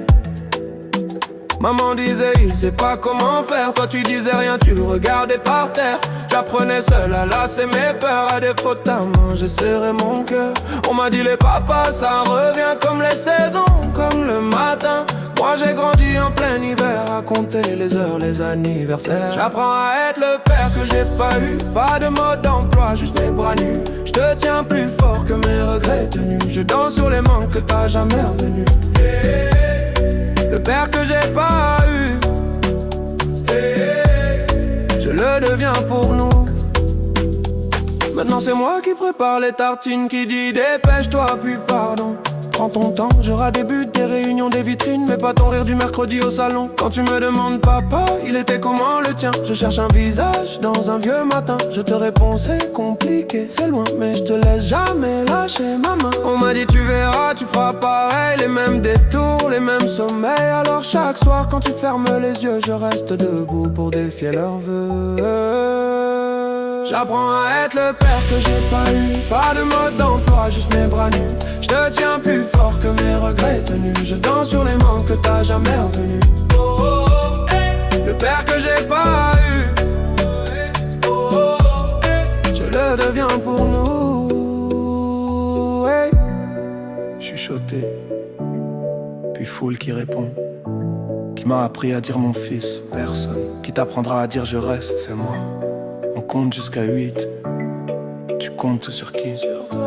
Maman disait il sait pas comment faire. Toi tu disais rien, tu regardais par terre. J'apprenais seul à lasser mes peurs. À défaut de ta main, j'ai serré mon cœur. On m'a dit les papas ça revient comme les saisons, comme le matin. Moi j'ai grandi en plein hiver, à compter les heures, les anniversaires. J'apprends à être le père que j'ai pas eu. Pas de mode d'emploi, juste mes bras nus. Je te tiens plus fort que mes regrets tenus. Je danse sur les manques que t'as jamais revenus. Le père que j'ai pas eu, je le deviens pour nous. Maintenant c'est moi qui prépare les tartines, qui dit dépêche-toi puis pardon. prends ton temps. J'aurai des buts, des réunions, des vitrines, mais pas ton rire du mercredi au salon. Quand tu me demandes papa, il était comment le tien? Je cherche un visage dans un vieux matin. Je te réponds c'est compliqué, c'est loin, mais je te laisse jamais lâcher ma main. On m'a dit tu verras, tu feras pareil, les mêmes détours, les mêmes sommeils. Alors chaque soir quand tu fermes les yeux, je reste debout pour défier leurs vœux. J'apprends à être le père que j'ai pas eu. Pas de mode d'emploi, juste mes bras nus. Je te tiens plus fort que mes regrets tenus. Je danse sur les manques que t'as jamais revenus. Le père que j'ai pas eu, je le deviens pour nous. Chuchoté, puis foule qui répond. Qui m'a appris à dire mon fils, personne. Qui t'apprendra à dire je reste, c'est moi. On compte jusqu'à 8. Tu comptes sur qui? Sur toi,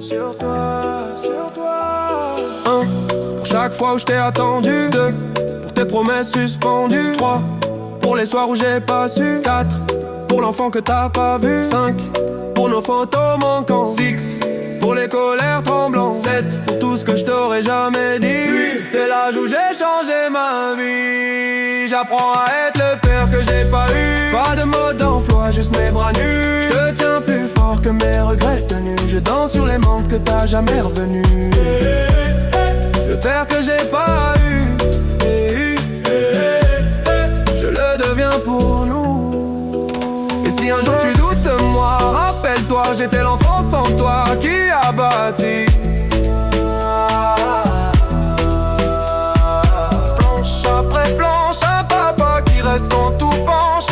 sur toi, sur toi. 1. Pour chaque fois où je t'ai attendu. 2. Pour tes promesses suspendues. 3. Pour les soirs où j'ai pas su. 4. Pour l'enfant que t'as pas vu. 5. Pour nos photos manquants. 6. Pour les colères tremblantes. 7. Pour tout ce que je t'aurais jamais dit. 8. C'est l'âge où j'ai changé ma vie. J'apprends à être le père que j'ai pas eu. Pas de mode d'emploi, juste mes bras nus. Je te tiens plus fort que mes regrets tenus. Je danse sur les manques que t'as jamais revenus. Le père que j'ai pas eu, je le deviens pour nous. Et si un jour tu doutes de moi, rappelle-toi, j'étais l'enfant sans toi qui a bâti. Planche après planche, un papa qui reste quand tout penche.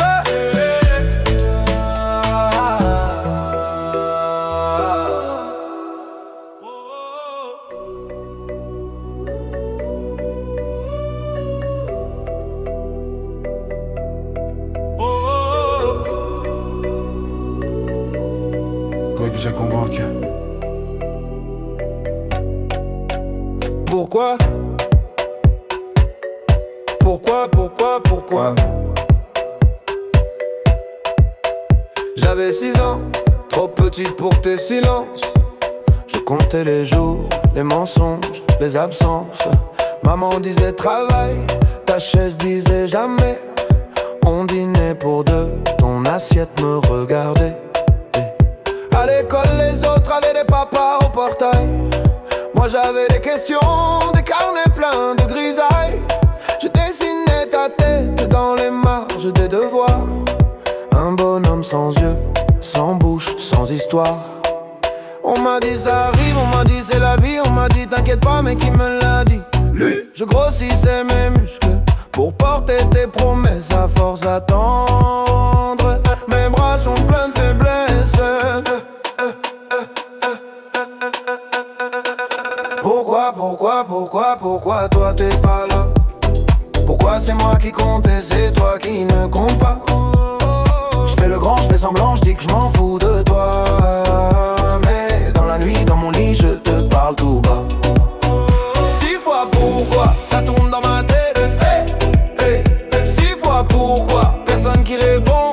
J'ai compris. Pourquoi? Pourquoi? J'avais 6 ans, trop petite pour tes silences. Je comptais les jours, les mensonges, les absences. Maman disait travail, ta chaise disait jamais. On dînait pour deux, ton assiette me regardait. À l'école, les autres avaient des papas au portail. Moi j'avais des questions, des carnets pleins de grisailles. Je dessinais ta tête dans les marges des devoirs. Un bonhomme sans yeux, sans bouche, sans histoire. On m'a dit ça arrive, on m'a dit c'est la vie. On m'a dit t'inquiète pas, mais qui me l'a dit? Lui. Je grossissais mes muscles pour porter tes promesses à force d'attendre. Mes bras sont pleins de faiblesse. Pourquoi toi t'es pas là? Pourquoi c'est moi qui compte et c'est toi qui ne compte pas? Je fais le grand, je fais semblant, je dis que je m'en fous de toi. Mais dans la nuit, dans mon lit, je te parle tout bas. 6 fois pourquoi, ça tourne dans ma tête. 6 fois pourquoi, personne qui répond.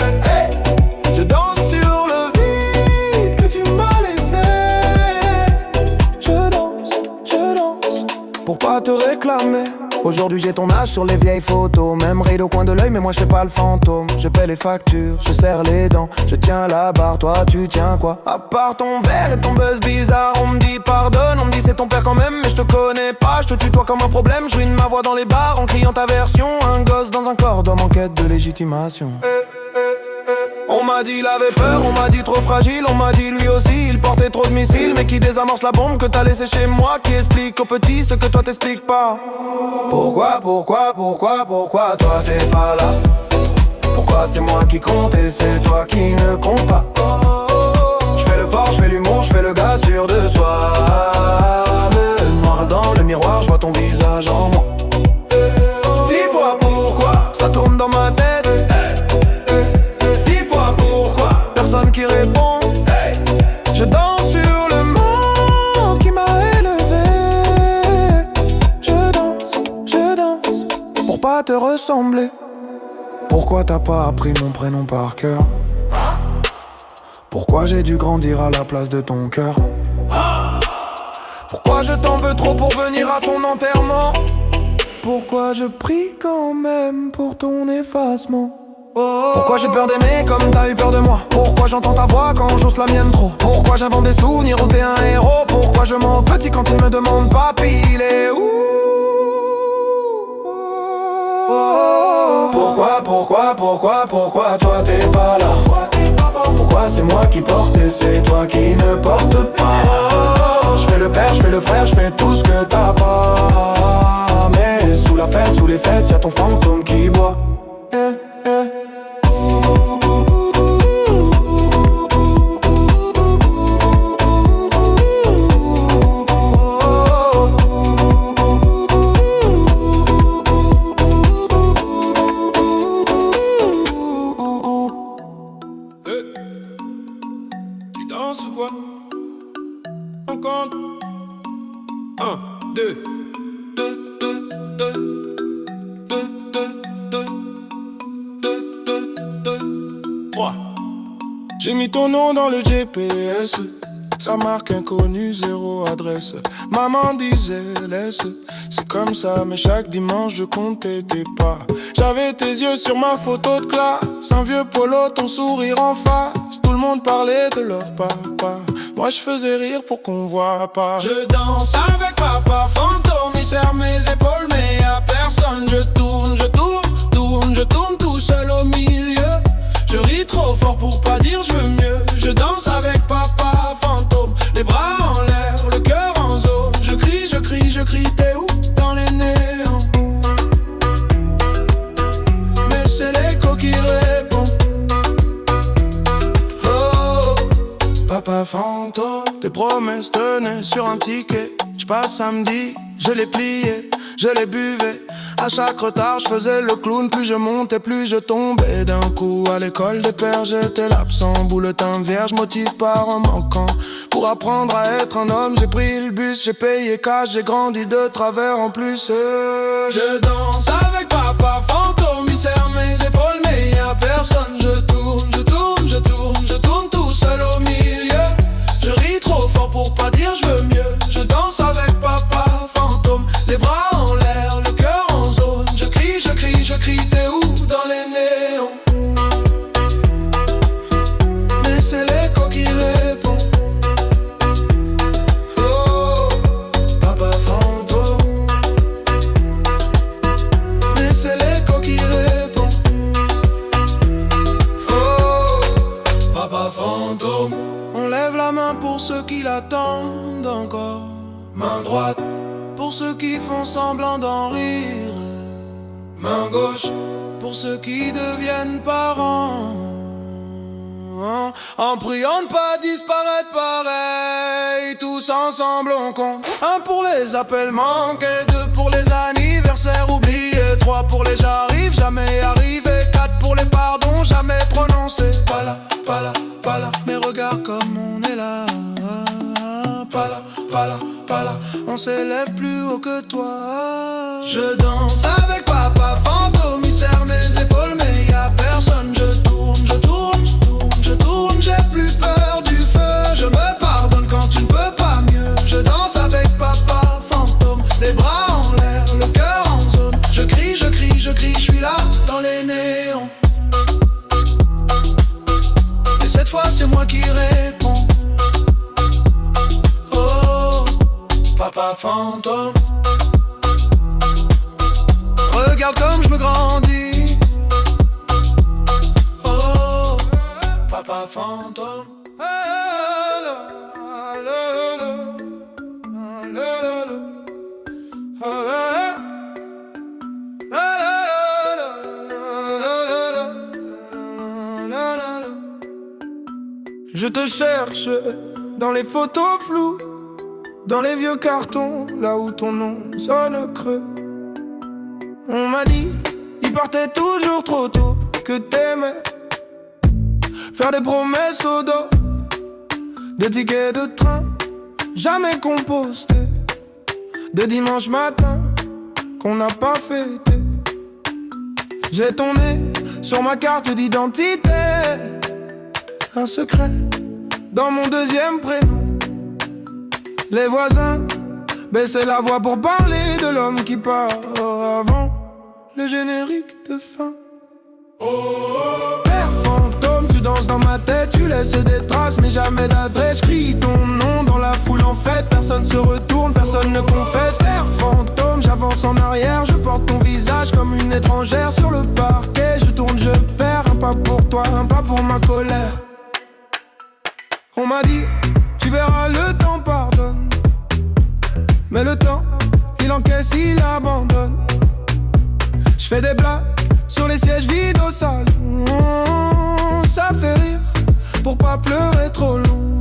Je danse sur le vide que tu m'as laissé. Je danse pour pas te réclamer. Aujourd'hui j'ai ton âge sur les vieilles photos. Même ride au coin de l'œil mais moi je fais pas le fantôme. Je paie les factures, je serre les dents. Je tiens la barre, toi tu tiens quoi? À part ton verre et ton buzz bizarre. On me dit pardonne, on me dit c'est ton père quand même. Mais je te connais pas, je te tutoie comme un problème. Je ruine ma voix dans les bars en criant ta version. Un gosse dans un corps d'homme en quête de légitimation. On m'a dit il avait peur, on m'a dit trop fragile. On m'a dit lui aussi il portait trop de missiles. Mais qui désamorce la bombe que t'as laissée chez moi? Qui explique aux petits ce que toi t'expliques pas? Pourquoi toi t'es pas là? Pourquoi c'est moi qui compte et c'est toi qui ne compte pas? Je fais le fort, je fais l'humour, je fais le gars sûr de soi. Me noir dans le miroir, je vois ton visage en moi. 6 fois pourquoi, ça tourne dans ma tête. 6 fois pourquoi, personne qui répond. Je danse sur le monde qui m'a élevé. Je danse pour pas te ressembler. Pourquoi t'as pas appris mon prénom par cœur? Pourquoi j'ai dû grandir à la place de ton cœur? Pourquoi je t'en veux trop pour venir à ton enterrement? Pourquoi je prie quand même pour ton effacement? Pourquoi j'ai peur d'aimer comme t'as eu peur de moi? Pourquoi j'entends ta voix quand j'ose la mienne trop? Pourquoi j'invente des souvenirs où t'es un héros? Pourquoi je mens petit quand il me demande papy, il est où? Pourquoi toi t'es pas là? Pourquoi c'est moi qui porte et c'est toi qui ne porte pas? Je fais le père, je fais le frère, je fais tout ce que t'as pas. Mais sous la fête, sous les fêtes, y'a ton fantôme qui boit. Tu danses ou quoi? On compte 1, 2, 2, 2, 2, 2, 2, 2, 2, 3. J'ai mis ton nom dans le GPS, sa marque inconnue, zéro adresse. Maman disait laisse, c'est comme ça, mais chaque dimanche je comptais tes pas. J'avais tes yeux sur ma photo de classe, un vieux polo, ton sourire en face. Tout le monde parlait de leur papa, moi je faisais rire pour qu'on voit pas. Je danse avec papa fantôme, il serre mes épaules mais y'a personne. Je tourne, je tourne, tourne, je tourne tout seul au milieu. Je ris trop fort pour pas dire je veux mieux. Je danse avec papa fantôme, les bras en l'air, le cœur en zone. Je crie, je crie, je crie, t'es où? Dans les néons. Mais c'est l'écho qui répond. Oh, papa fantôme, tes promesses tenaient sur un ticket. J'passe samedi, je l'ai plié, je l'ai buvé. À chaque retard, je faisais le clown. Plus je montais, plus je tombais. D'un coup, à l'école des pères, j'étais l'absent. Bouletin vierge, motive par un manquant. Pour apprendre à être un homme, j'ai pris le bus, j'ai payé cash, j'ai grandi de travers en plus. Je danse avec papa fantôme, il serre mes épaules, mais y'a personne. Je tourne, je tourne, je tourne, je tourne tout seul au milieu. Je ris trop fort pour pas dire je veux mieux. Je danse avec papa fantôme, les bras en l'air, le cœur en zone. Je crie, je crie, je crie, t'es où? Dans les néons. Mais c'est l'écho qui répond. Oh, papa fantôme. Mais c'est l'écho qui répond. Oh, papa fantôme. On lève la main pour ceux qui l'attendent encore. Main droite pour ceux qui font semblant d'en rire. Main gauche pour ceux qui deviennent parents. En priant de pas disparaître pareil, tous ensemble on compte. 1 pour les appels manqués, 2 pour les anniversaires oubliés, 3 pour les j'arrive, jamais arrivé, 4 pour les pardons jamais prononcés. Pas là, pas là, pas là, mais regarde comme on est là. Pas là, pas là, pas là, on s'élève plus haut que toi. Je danse avec papa fantôme, il serre mes épaules mais y'a personne. Je tourne, je tourne, je tourne, je tourne, j'ai plus peur du feu. Je me pardonne quand tu ne peux pas mieux. Je danse avec papa fantôme, les bras en l'air, le cœur en zone. Je crie, je crie, je crie, je suis là dans les néons. Et cette fois c'est moi qui réponds. Papa fantôme, regarde comme je me grandis. Oh, papa fantôme. Je te cherche dans les photos floues, dans les vieux cartons, là où ton nom sonne creux. On m'a dit, il partait toujours trop tôt, que t'aimais faire des promesses au dos, des tickets de train jamais compostés, des dimanches matins qu'on n'a pas fêté. J'ai ton nez sur ma carte d'identité, un secret dans mon deuxième prénom. Les voisins baisser la voix pour parler de l'homme qui part avant le générique de fin. Père fantôme, tu danses dans ma tête, tu laisses des traces mais jamais d'adresse. Crie ton nom dans la foule en fête, personne se retourne, personne ne confesse. Père fantôme, j'avance en arrière, je porte ton visage comme une étrangère sur le parquet. Je tourne, je perds, un pas pour toi, un pas pour ma colère. On m'a dit, tu verras le temps pardonne, mais le temps, il encaisse, il abandonne. Je fais des blagues sur les sièges vides au salon, ça fait rire pour pas pleurer trop long.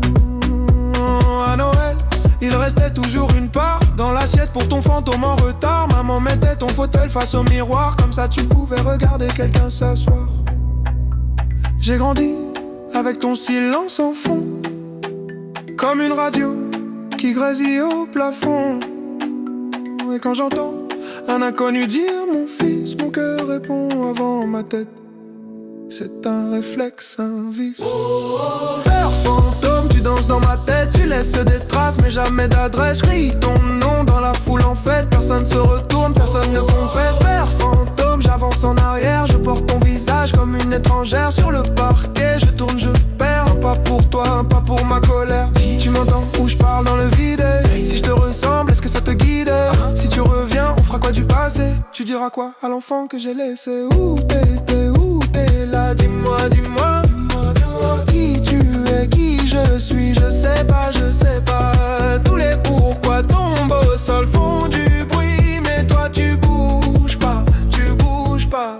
À Noël, il restait toujours une part dans l'assiette pour ton fantôme en retard. Maman mettait ton fauteuil face au miroir, comme ça tu pouvais regarder quelqu'un s'asseoir. J'ai grandi avec ton silence en fond, comme une radio qui grésille au plafond. Et quand j'entends un inconnu dire mon fils, mon cœur répond avant ma tête. C'est un réflexe, un vice. Père fantôme, tu danses dans ma tête, tu laisses des traces mais jamais d'adresse. Crie ton nom dans la foule en fête, personne se retourne, personne ne confesse. Père fantôme, j'avance en arrière, je porte ton visage comme une étrangère sur le parquet. Je tourne, je perds, un pas pour toi, un pas pour ma colère. Tu m'entends ou je parle dans le vide? Si je te ressemble, est-ce que ça te guide? Si tu reviens, on fera quoi du passé? Tu diras quoi à l'enfant que j'ai laissé? Où t'étais, où t'es là? Dis-moi, dis-moi, qui tu es, qui je suis, je sais pas, je sais pas. Tous les pourquoi tombent au sol font du bruit, mais toi tu bouges pas, tu bouges pas,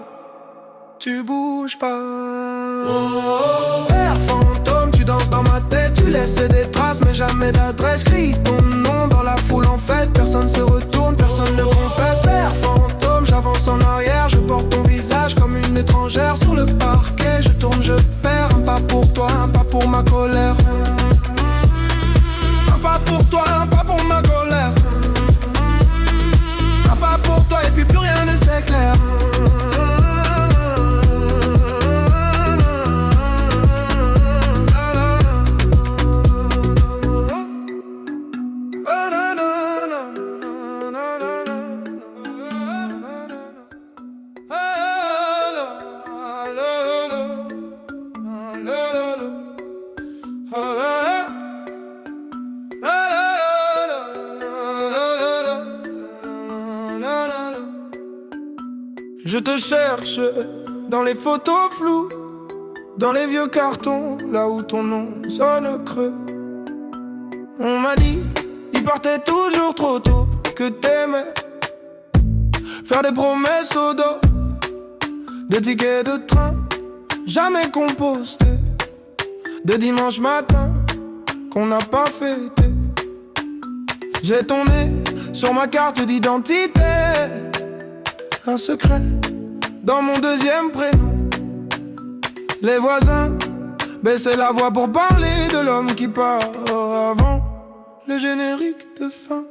tu bouges pas. Père fantôme, tu danses dans ma tête, tu laisses des traces mais jamais d'adresse. Crie ton nom dans la foule en fête, personne se retourne, personne ne confesse. Père fantôme, j'avance en arrière, je porte ton visage comme une étrangère sur le parquet. Je tourne, je perds, un pas pour toi, un pas pour ma colère. Un pas pour toi, un pas pour ma colère. Un pas pour toi et puis plus rien ne s'éclaire. Je te cherche dans les photos floues, dans les vieux cartons, là où ton nom sonne creux. On m'a dit, il partait toujours trop tôt, que t'aimais faire des promesses au dos, de tickets de train jamais compostés, de dimanche matin qu'on n'a pas fêté. J'ai ton nez sur ma carte d'identité, un secret dans mon deuxième prénom. Les voisins baissaient la voix pour parler de l'homme qui part avant le générique de fin.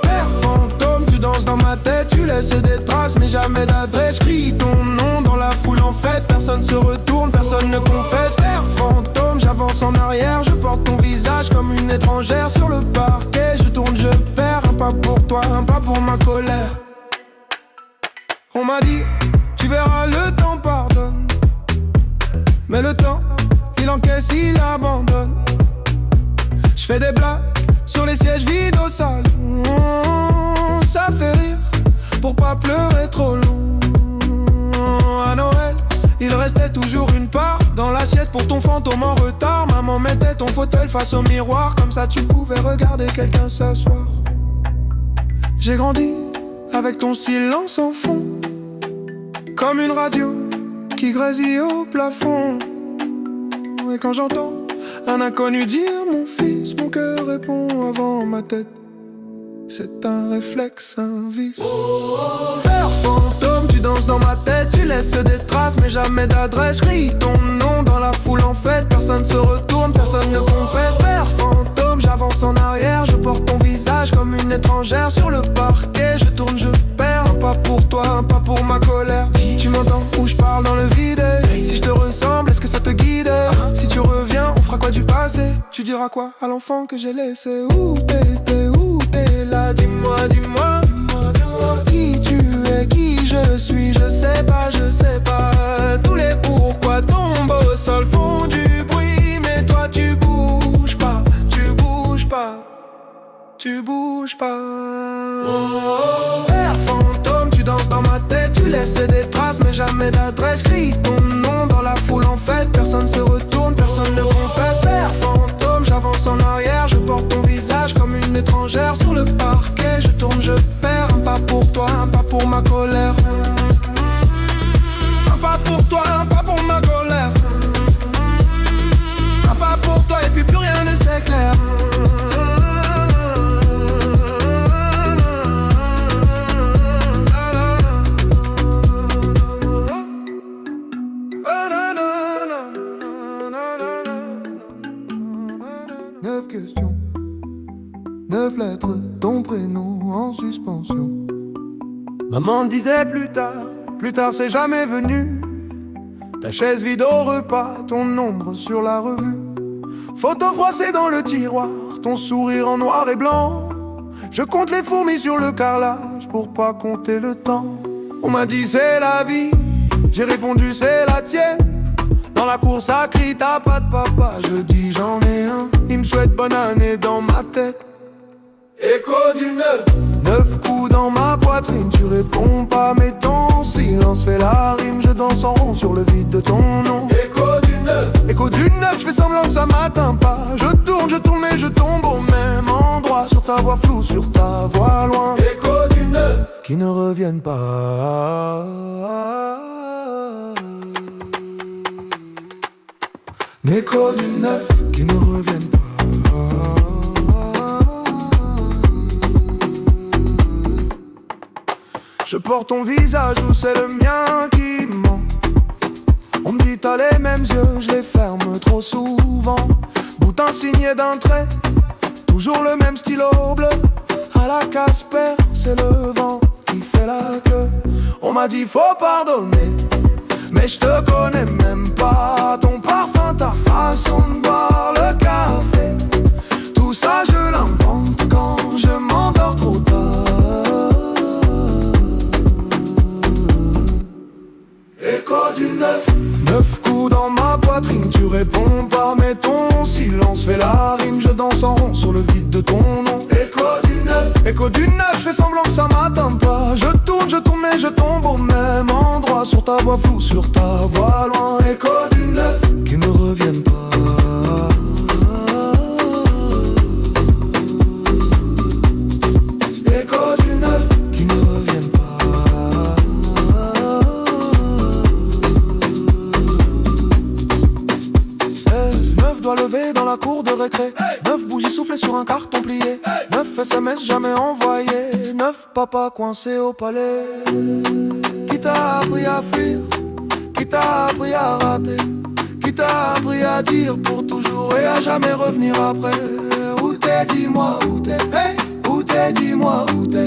Père fantôme, tu danses dans ma tête, tu laisses des traces mais jamais d'adresse. Crie ton nom dans la foule en fête, personne se retourne, personne ne confesse. Père fantôme, j'avance en arrière, je porte ton visage comme une étrangère sur le parquet. Je tourne, je perds, un pas pour toi, un pas pour ma colère. On m'a dit, tu verras le temps pardonne, mais le temps, il encaisse, il abandonne. Je fais des blagues sur les sièges vides au salon, ça fait rire pour pas pleurer trop long. À Noël, il restait toujours une part dans l'assiette pour ton fantôme en retard. Maman mettait ton fauteuil face au miroir, comme ça tu pouvais regarder quelqu'un s'asseoir. J'ai grandi avec ton silence en fond, comme une radio qui grésille au plafond. Et quand j'entends un inconnu dire mon fils, mon cœur répond avant ma tête. C'est un réflexe, un vice. Père fantôme, tu danses dans ma tête, tu laisses des traces mais jamais d'adresse. Crie ton nom dans la foule en fête, personne se retourne, personne ne confesse. Père fantôme, j'avance en arrière, je porte ton visage comme une étrangère sur le parquet. Je tourne, je perds, un pas pour toi, un pas pour ma colère. Tu m'entends ou je parle dans le vide? Si je te ressemble, est-ce que ça te guide? Si tu reviens, on fera quoi du passé? Tu diras dire à quoi à l'enfant que j'ai laissé? Où t'es là? Dis-moi, dis-moi. Qui tu es, qui je suis, je sais pas, je sais pas. Tous les pourquoi tombent au sol font du bruit, mais toi tu bouges pas, tu bouges pas, tu bouges pas. Père fantôme, tu danses dans ma tête, tu laisses des traces mais jamais d'adresse. Crie ton nom dans la foule en fait, personne se retourne, personne ne confesse. Père fantôme, j'avance en arrière, je porte ton visage comme une étrangère sur le parquet. Je tourne, je perds, un pas pour toi, un pas pour ma colère. Un pas pour toi, un pas pour ma colère. Un pas pour toi et puis plus rien ne s'éclaire. Neuf questions, 9 lettres, ton prénom en suspension. Maman disait plus tard c'est jamais venu. Ta chaise vide au repas, ton ombre sur la revue. Photo froissée dans le tiroir, ton sourire en noir et blanc. Je compte les fourmis sur le carrelage pour pas compter le temps. On m'a dit c'est la vie, j'ai répondu c'est la tienne. Dans la cour ça crie t'as pas de papa, je dis j'en ai un. Il me souhaite bonne année dans ma tête. Écho du 9 coups dans ma poitrine, tu réponds pas mais ton silence fait la rime. Je danse en rond sur le vide de ton nom. Écho du 9, je fais semblant que ça m'atteint pas. Je tourne mais je tombe au même endroit. Sur ta voix floue, sur ta voix loin. Écho du 9 qui ne reviennent pas. Écho du 9 qui ne reviennent pas. Je porte ton visage ou c'est le mien qui ment. On me dit t'as les mêmes yeux, je les ferme trop souvent. Boutin signé d'un trait, toujours le même stylo bleu. À la Casper, c'est le vent qui fait la queue. On m'a dit faut pardonner, mais je te connais même pas. Ton parfum, ta façon de boire le café, tout ça je l'invente quand je m'endors trop tard. Écho du 9 coups dans ma poitrine, tu réponds pas mais ton silence fait la rime. Je danse en rond sur le vide de ton nom. Écho du 9, je fais semblant que ça m'atteint pas. Je tourne mais je tombe au même endroit. Sur ta voix floue, sur ta voix loin. Écho du 9 qui ne reviennent pas. Écho du 9 qui ne reviennent pas. 9 doigts levés dans la cour de récré. 9 bougies soufflées sur un carton plié. 9 SMS jamais envoyés. 9 papas coincés au palais. Qui t'a appris à fuir? Qui t'a appris à rater? Qui t'a appris à dire pour toujours et à jamais revenir après? Où t'es, dis-moi où t'es. Hey, où t'es, dis-moi où t'es.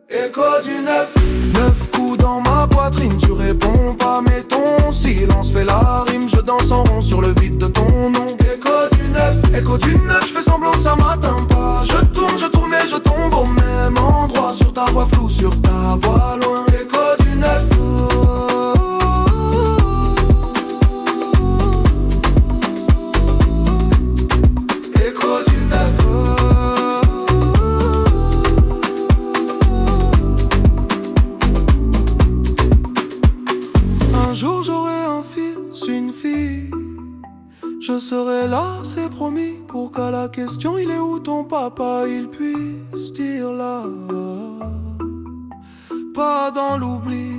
Écho du 9 coups dans ma poitrine, tu réponds pas mais ton silence fait la rime. Je danse en rond sur le vide de ton nom. Écho du 9, je fais semblant que ça m'atteint pas. Je tourne mais je tombe au même endroit. Sur ta voix floue, sur ta voix loin. Écho du 9. Écho du 9. Un jour j'aurai un fils, une fille. Je serai là, c'est promis, pour qu'à la question il est où ton papa, il puisse dire là, pas dans l'oubli.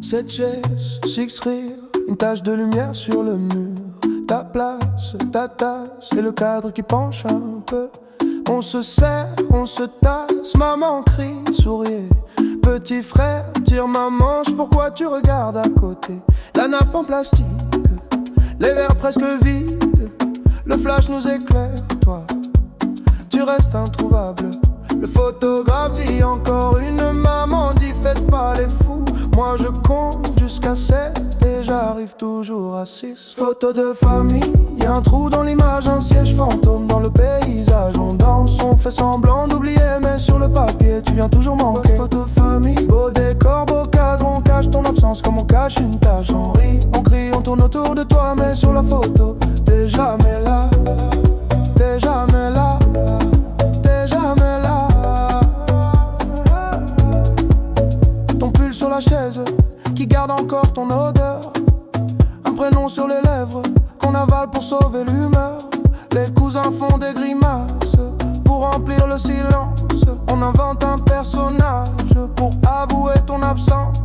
Cette chaise, six rires, une tache de lumière sur le mur. Ta place, ta tasse et le cadre qui penche un peu. On se serre, on se tasse, maman crie, souriez. Petit frère tire ma manche, pourquoi tu regardes à côté? La nappe en plastique, les verres presque vides. Le flash nous éclaire, toi, tu restes introuvable. Le photographe dit encore une maman dit faites pas les fous. Moi je compte jusqu'à 7 et j'arrive toujours à 6. Photo de famille, y'a un trou dans l'image, un siège fantôme dans le paysage. On danse, on fait semblant d'oublier, mais sur le papier tu viens toujours manquer. Photo de famille, beau décor, beau cadre, on cache ton absence comme on cache une tache. On rit, on crie, on tourne autour de toi, mais sur la photo t'es jamais là. T'es jamais là. T'es jamais là. Ton pull sur la chaise qui garde encore ton odeur. Un prénom sur les lèvres qu'on avale pour sauver l'humeur. Les cousins font des grimaces pour remplir le silence. On invente un personnage pour avouer ton absence.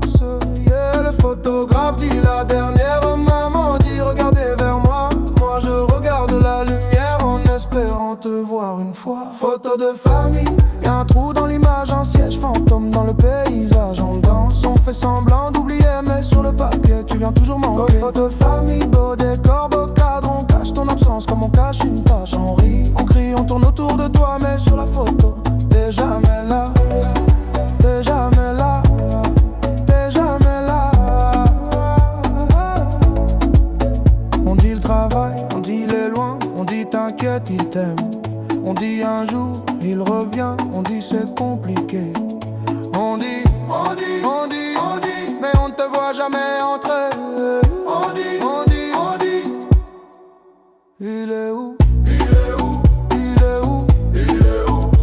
Yeah, le photographe dit la dernière maman dit regardez vers moi. Moi je regarde la lumière en espérant te voir une fois. Photo de famille, y'a un trou dans l'image, un siège fantôme dans le paysage. On danse, on fait semblant d'oublier, mais sur le papier tu viens toujours manquer. Photo de famille, beau décor, beau cadre, on cache ton absence comme on cache une tache. On rit, on crie, on tourne autour de toi, mais sur la photo t'es jamais là. T'es jamais là. T'es jamais là. On dit le travail, on dit les loin, on dit t'inquiète il t'aime. On dit un jour il revient, on dit c'est compliqué. On dit, mais on ne te voit jamais entrer. On dit, il est où?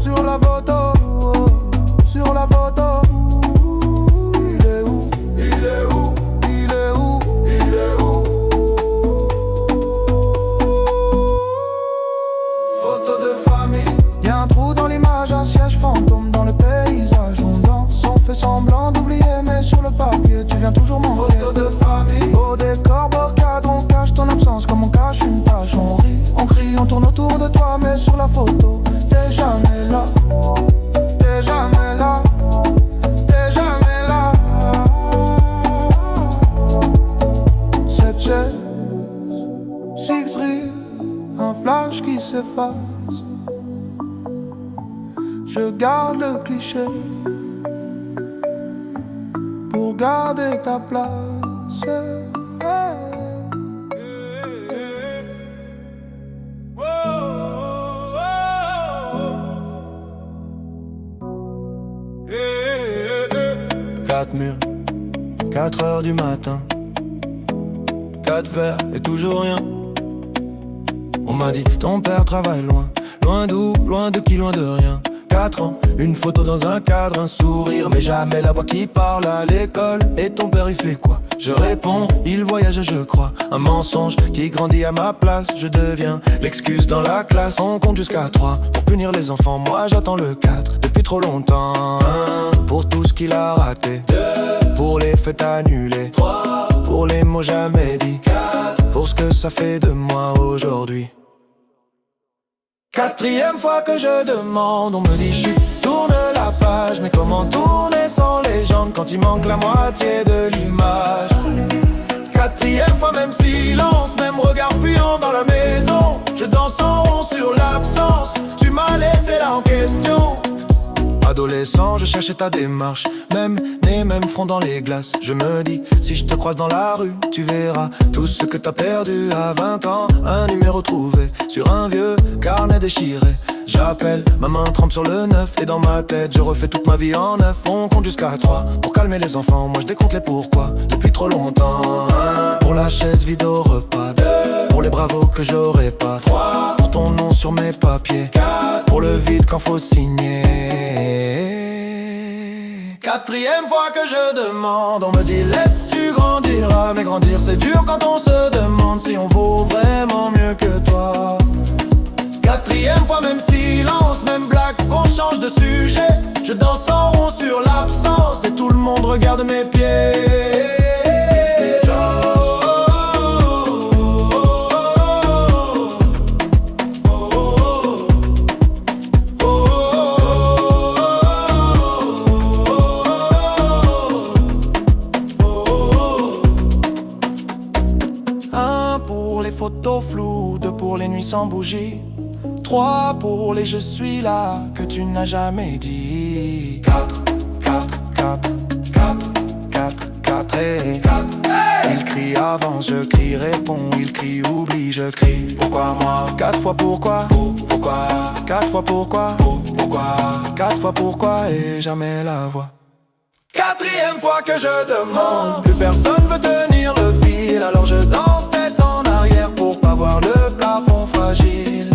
Sur la photo, sur la photo. Il est où? Photo de famille, y'a un trou dans l'image, un siège fantôme dans le paysage. On danse, on fait semblant d'oublier, mais sur le papier tu viens toujours manquer. Photo de famille, beau décor, beau cadre, on cache ton absence comme on cache une tache. On rit, on crie, on tourne autour de toi, mais sur la photo t'es jamais là. T'es jamais là. T'es jamais là. Cette chaise, six rires, un flash qui s'efface. Je garde le cliché pour garder ta place. Quatre murs, 4 heures du matin, 4 verres et toujours rien. On m'a dit ton père travaille loin, loin d'où, loin de qui, loin de rien. 4 ans, une photo dans un cadre, un sourire, mais jamais la voix qui parle à l'école. Et ton père il fait quoi? Je réponds, il voyage je crois. Un mensonge qui grandit à ma place. Je deviens l'excuse dans la classe. On compte jusqu'à 3 pour punir les enfants. Moi j'attends le 4 depuis trop longtemps. 1 pour tout ce qu'il a raté. 2 pour les fêtes annulées. 3 pour les mots jamais dits. 4 pour ce que ça fait de moi aujourd'hui. 4e fois que je demande, on me dit chut, tourne la page. Mais comment tourner sans légende quand il manque la moitié de l'image? 4e fois, même silence, même regard fuyant dans la maison. Je danse en rond sur l'absence, tu m'as laissé là en question. Adolescent, je cherchais ta démarche, même nez, même front dans les glaces. Je me dis, si je te croise dans la rue, tu verras tout ce que t'as perdu à 20 ans. Un numéro trouvé sur un vieux carnet déchiré. J'appelle, ma main trempe sur le 9. Et dans ma tête, je refais toute ma vie en 9. On compte jusqu'à 3 pour calmer les enfants. Moi je décompte les pourquoi depuis trop longtemps. 1 pour la chaise vide au repas. 2 pour les bravos que j'aurais pas. 3 pour ton nom sur mes papiers. 4 pour le vide quand faut signer. 4e fois que je demande, on me dit laisse tu grandiras. Mais grandir c'est dur quand on se demande si on vaut vraiment mieux que toi. 4e fois, même silence, même blague, on change de sujet. Je danse en rond sur l'absence et tout le monde regarde mes pieds. Photos floues, 2 pour les nuits sans bougie. 3 pour les je suis là que tu n'as jamais dit. 4, 4, 4, 4, 4, 4 et 4. Il crie avance, je crie réponds, il crie oublie, je crie. Pourquoi moi? 4 fois pourquoi? Pourquoi? 4 fois pourquoi? Pourquoi? 4 fois pourquoi et jamais la voix. 4e fois que je demande, plus personne veut tenir le fil. Alors je danse tête en arrière pour pas voir le plafond fragile.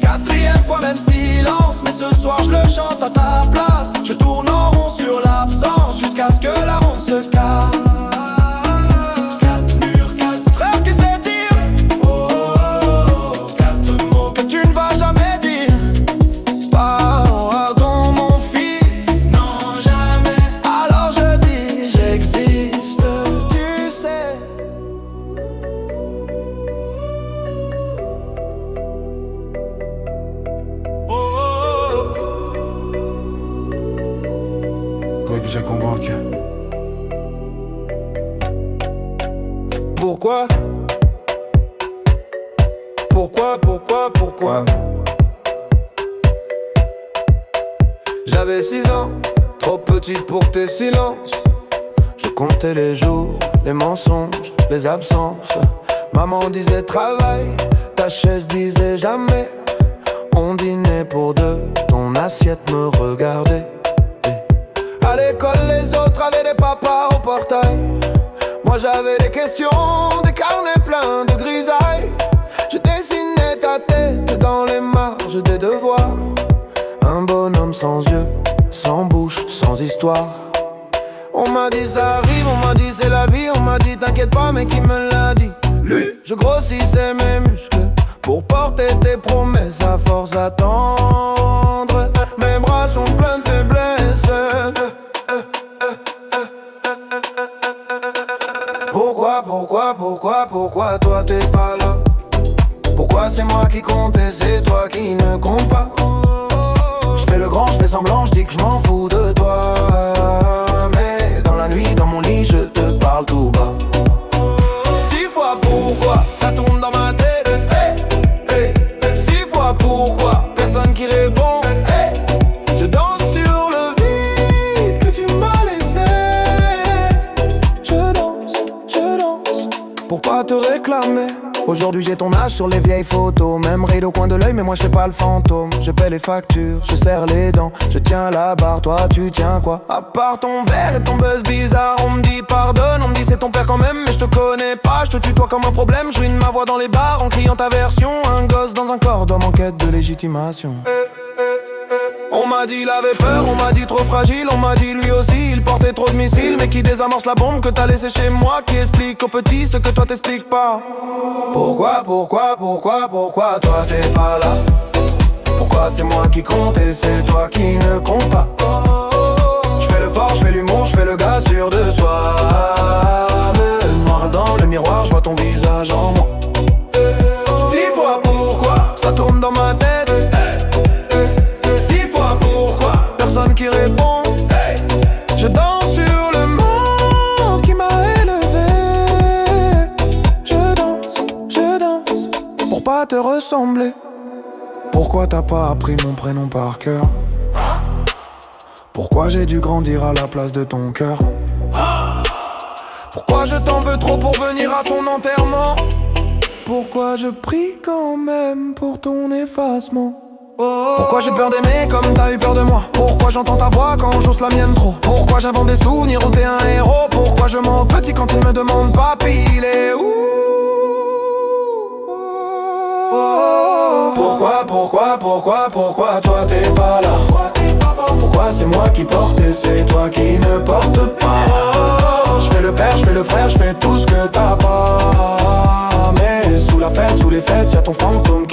4e fois même silence, mais ce soir je le chante à ta place. Je tourne en rond sur l'absence jusqu'à ce que la ronde se casse. 4 murs, 4 heures qui s'étirent. Oh, oh, oh, 4 mots que tu ne vas jamais dire. Pardon mon fils, non jamais. Alors je dis j'existe, tu sais. Oh, oh, oh. Quoi que j'ai compris. Pourquoi? Pourquoi? J'avais 6 ans, trop petite pour tes silences. Je comptais les jours, les mensonges, les absences. Maman disait travail, ta chaise disait jamais. On dînait pour deux, ton assiette me regardait. À l'école les autres avaient des papas au portail. Moi j'avais des questions, des carnets pleins de grisailles. Je dessinais ta tête dans les marges des devoirs. Un bonhomme sans yeux, sans bouche, sans histoire. On m'a dit ça arrive, on m'a dit c'est la vie. On m'a dit t'inquiète pas mais qui me l'a dit? Lui. Je grossissais mes muscles pour porter tes promesses à force d'attendre. Mes bras sont pleins de faiblesse. Pourquoi toi t'es pas là? Pourquoi c'est moi qui compte et c'est toi qui ne compte pas? Je fais le grand, je fais semblant, je dis que je m'en fous de toi. Mais dans la nuit, dans mon lit, je te parle tout bas. 6 fois pourquoi, ça tourne dans ma tête. Hey, hey. 6 fois pourquoi, personne qui répond. Hey. Je danse sur le vide que tu m'as laissé. Je danse, pour pas te réclamer. Aujourd'hui j'ai ton âge sur les vieilles photos. Même ride au coin de l'œil mais moi je fais pas le fantôme. Je paie les factures, je serre les dents. Je tiens la barre, toi tu tiens quoi? À part ton verre et ton buzz bizarre. On me dit pardonne, on me dit c'est ton père quand même. Mais je te connais pas, je te tutoie comme un problème. Je ruine ma voix dans les bars en criant ta version. Un gosse dans un corps d'homme en quête de légitimation. On m'a dit il avait peur, on m'a dit trop fragile. On m'a dit lui aussi il portait trop de missiles. Mais qui désamorce la bombe que t'as laissé chez moi? Qui explique aux petits ce que toi t'expliques pas? Pourquoi toi t'es pas là? Pourquoi c'est moi qui compte et c'est toi qui ne compte pas? Je fais le fort, je fais l'humour, je fais le gars sûr de soi. Me noir dans le miroir, je vois ton visage en moi. 6 fois pourquoi, ça tourne dans ma tête. Personne qui répond. Je danse sur le monde qui m'a élevé. Je danse pour pas te ressembler. Pourquoi t'as pas appris mon prénom par cœur? Pourquoi j'ai dû grandir à la place de ton cœur? Pourquoi je t'en veux trop pour venir à ton enterrement? Pourquoi je prie quand même pour ton effacement? Pourquoi j'ai peur d'aimer comme t'as eu peur de moi? Pourquoi j'entends ta voix quand j'ose la mienne trop? Pourquoi j'invente des souvenirs où t'es un héros? Pourquoi je mens petit quand il me demande papy il est où? Pourquoi toi t'es pas là? Pourquoi c'est moi qui porte et c'est toi qui ne porte pas? Je fais le père, je fais le frère, je fais tout ce que t'as pas. Mais sous la fête, sous les fêtes, y'a ton fantôme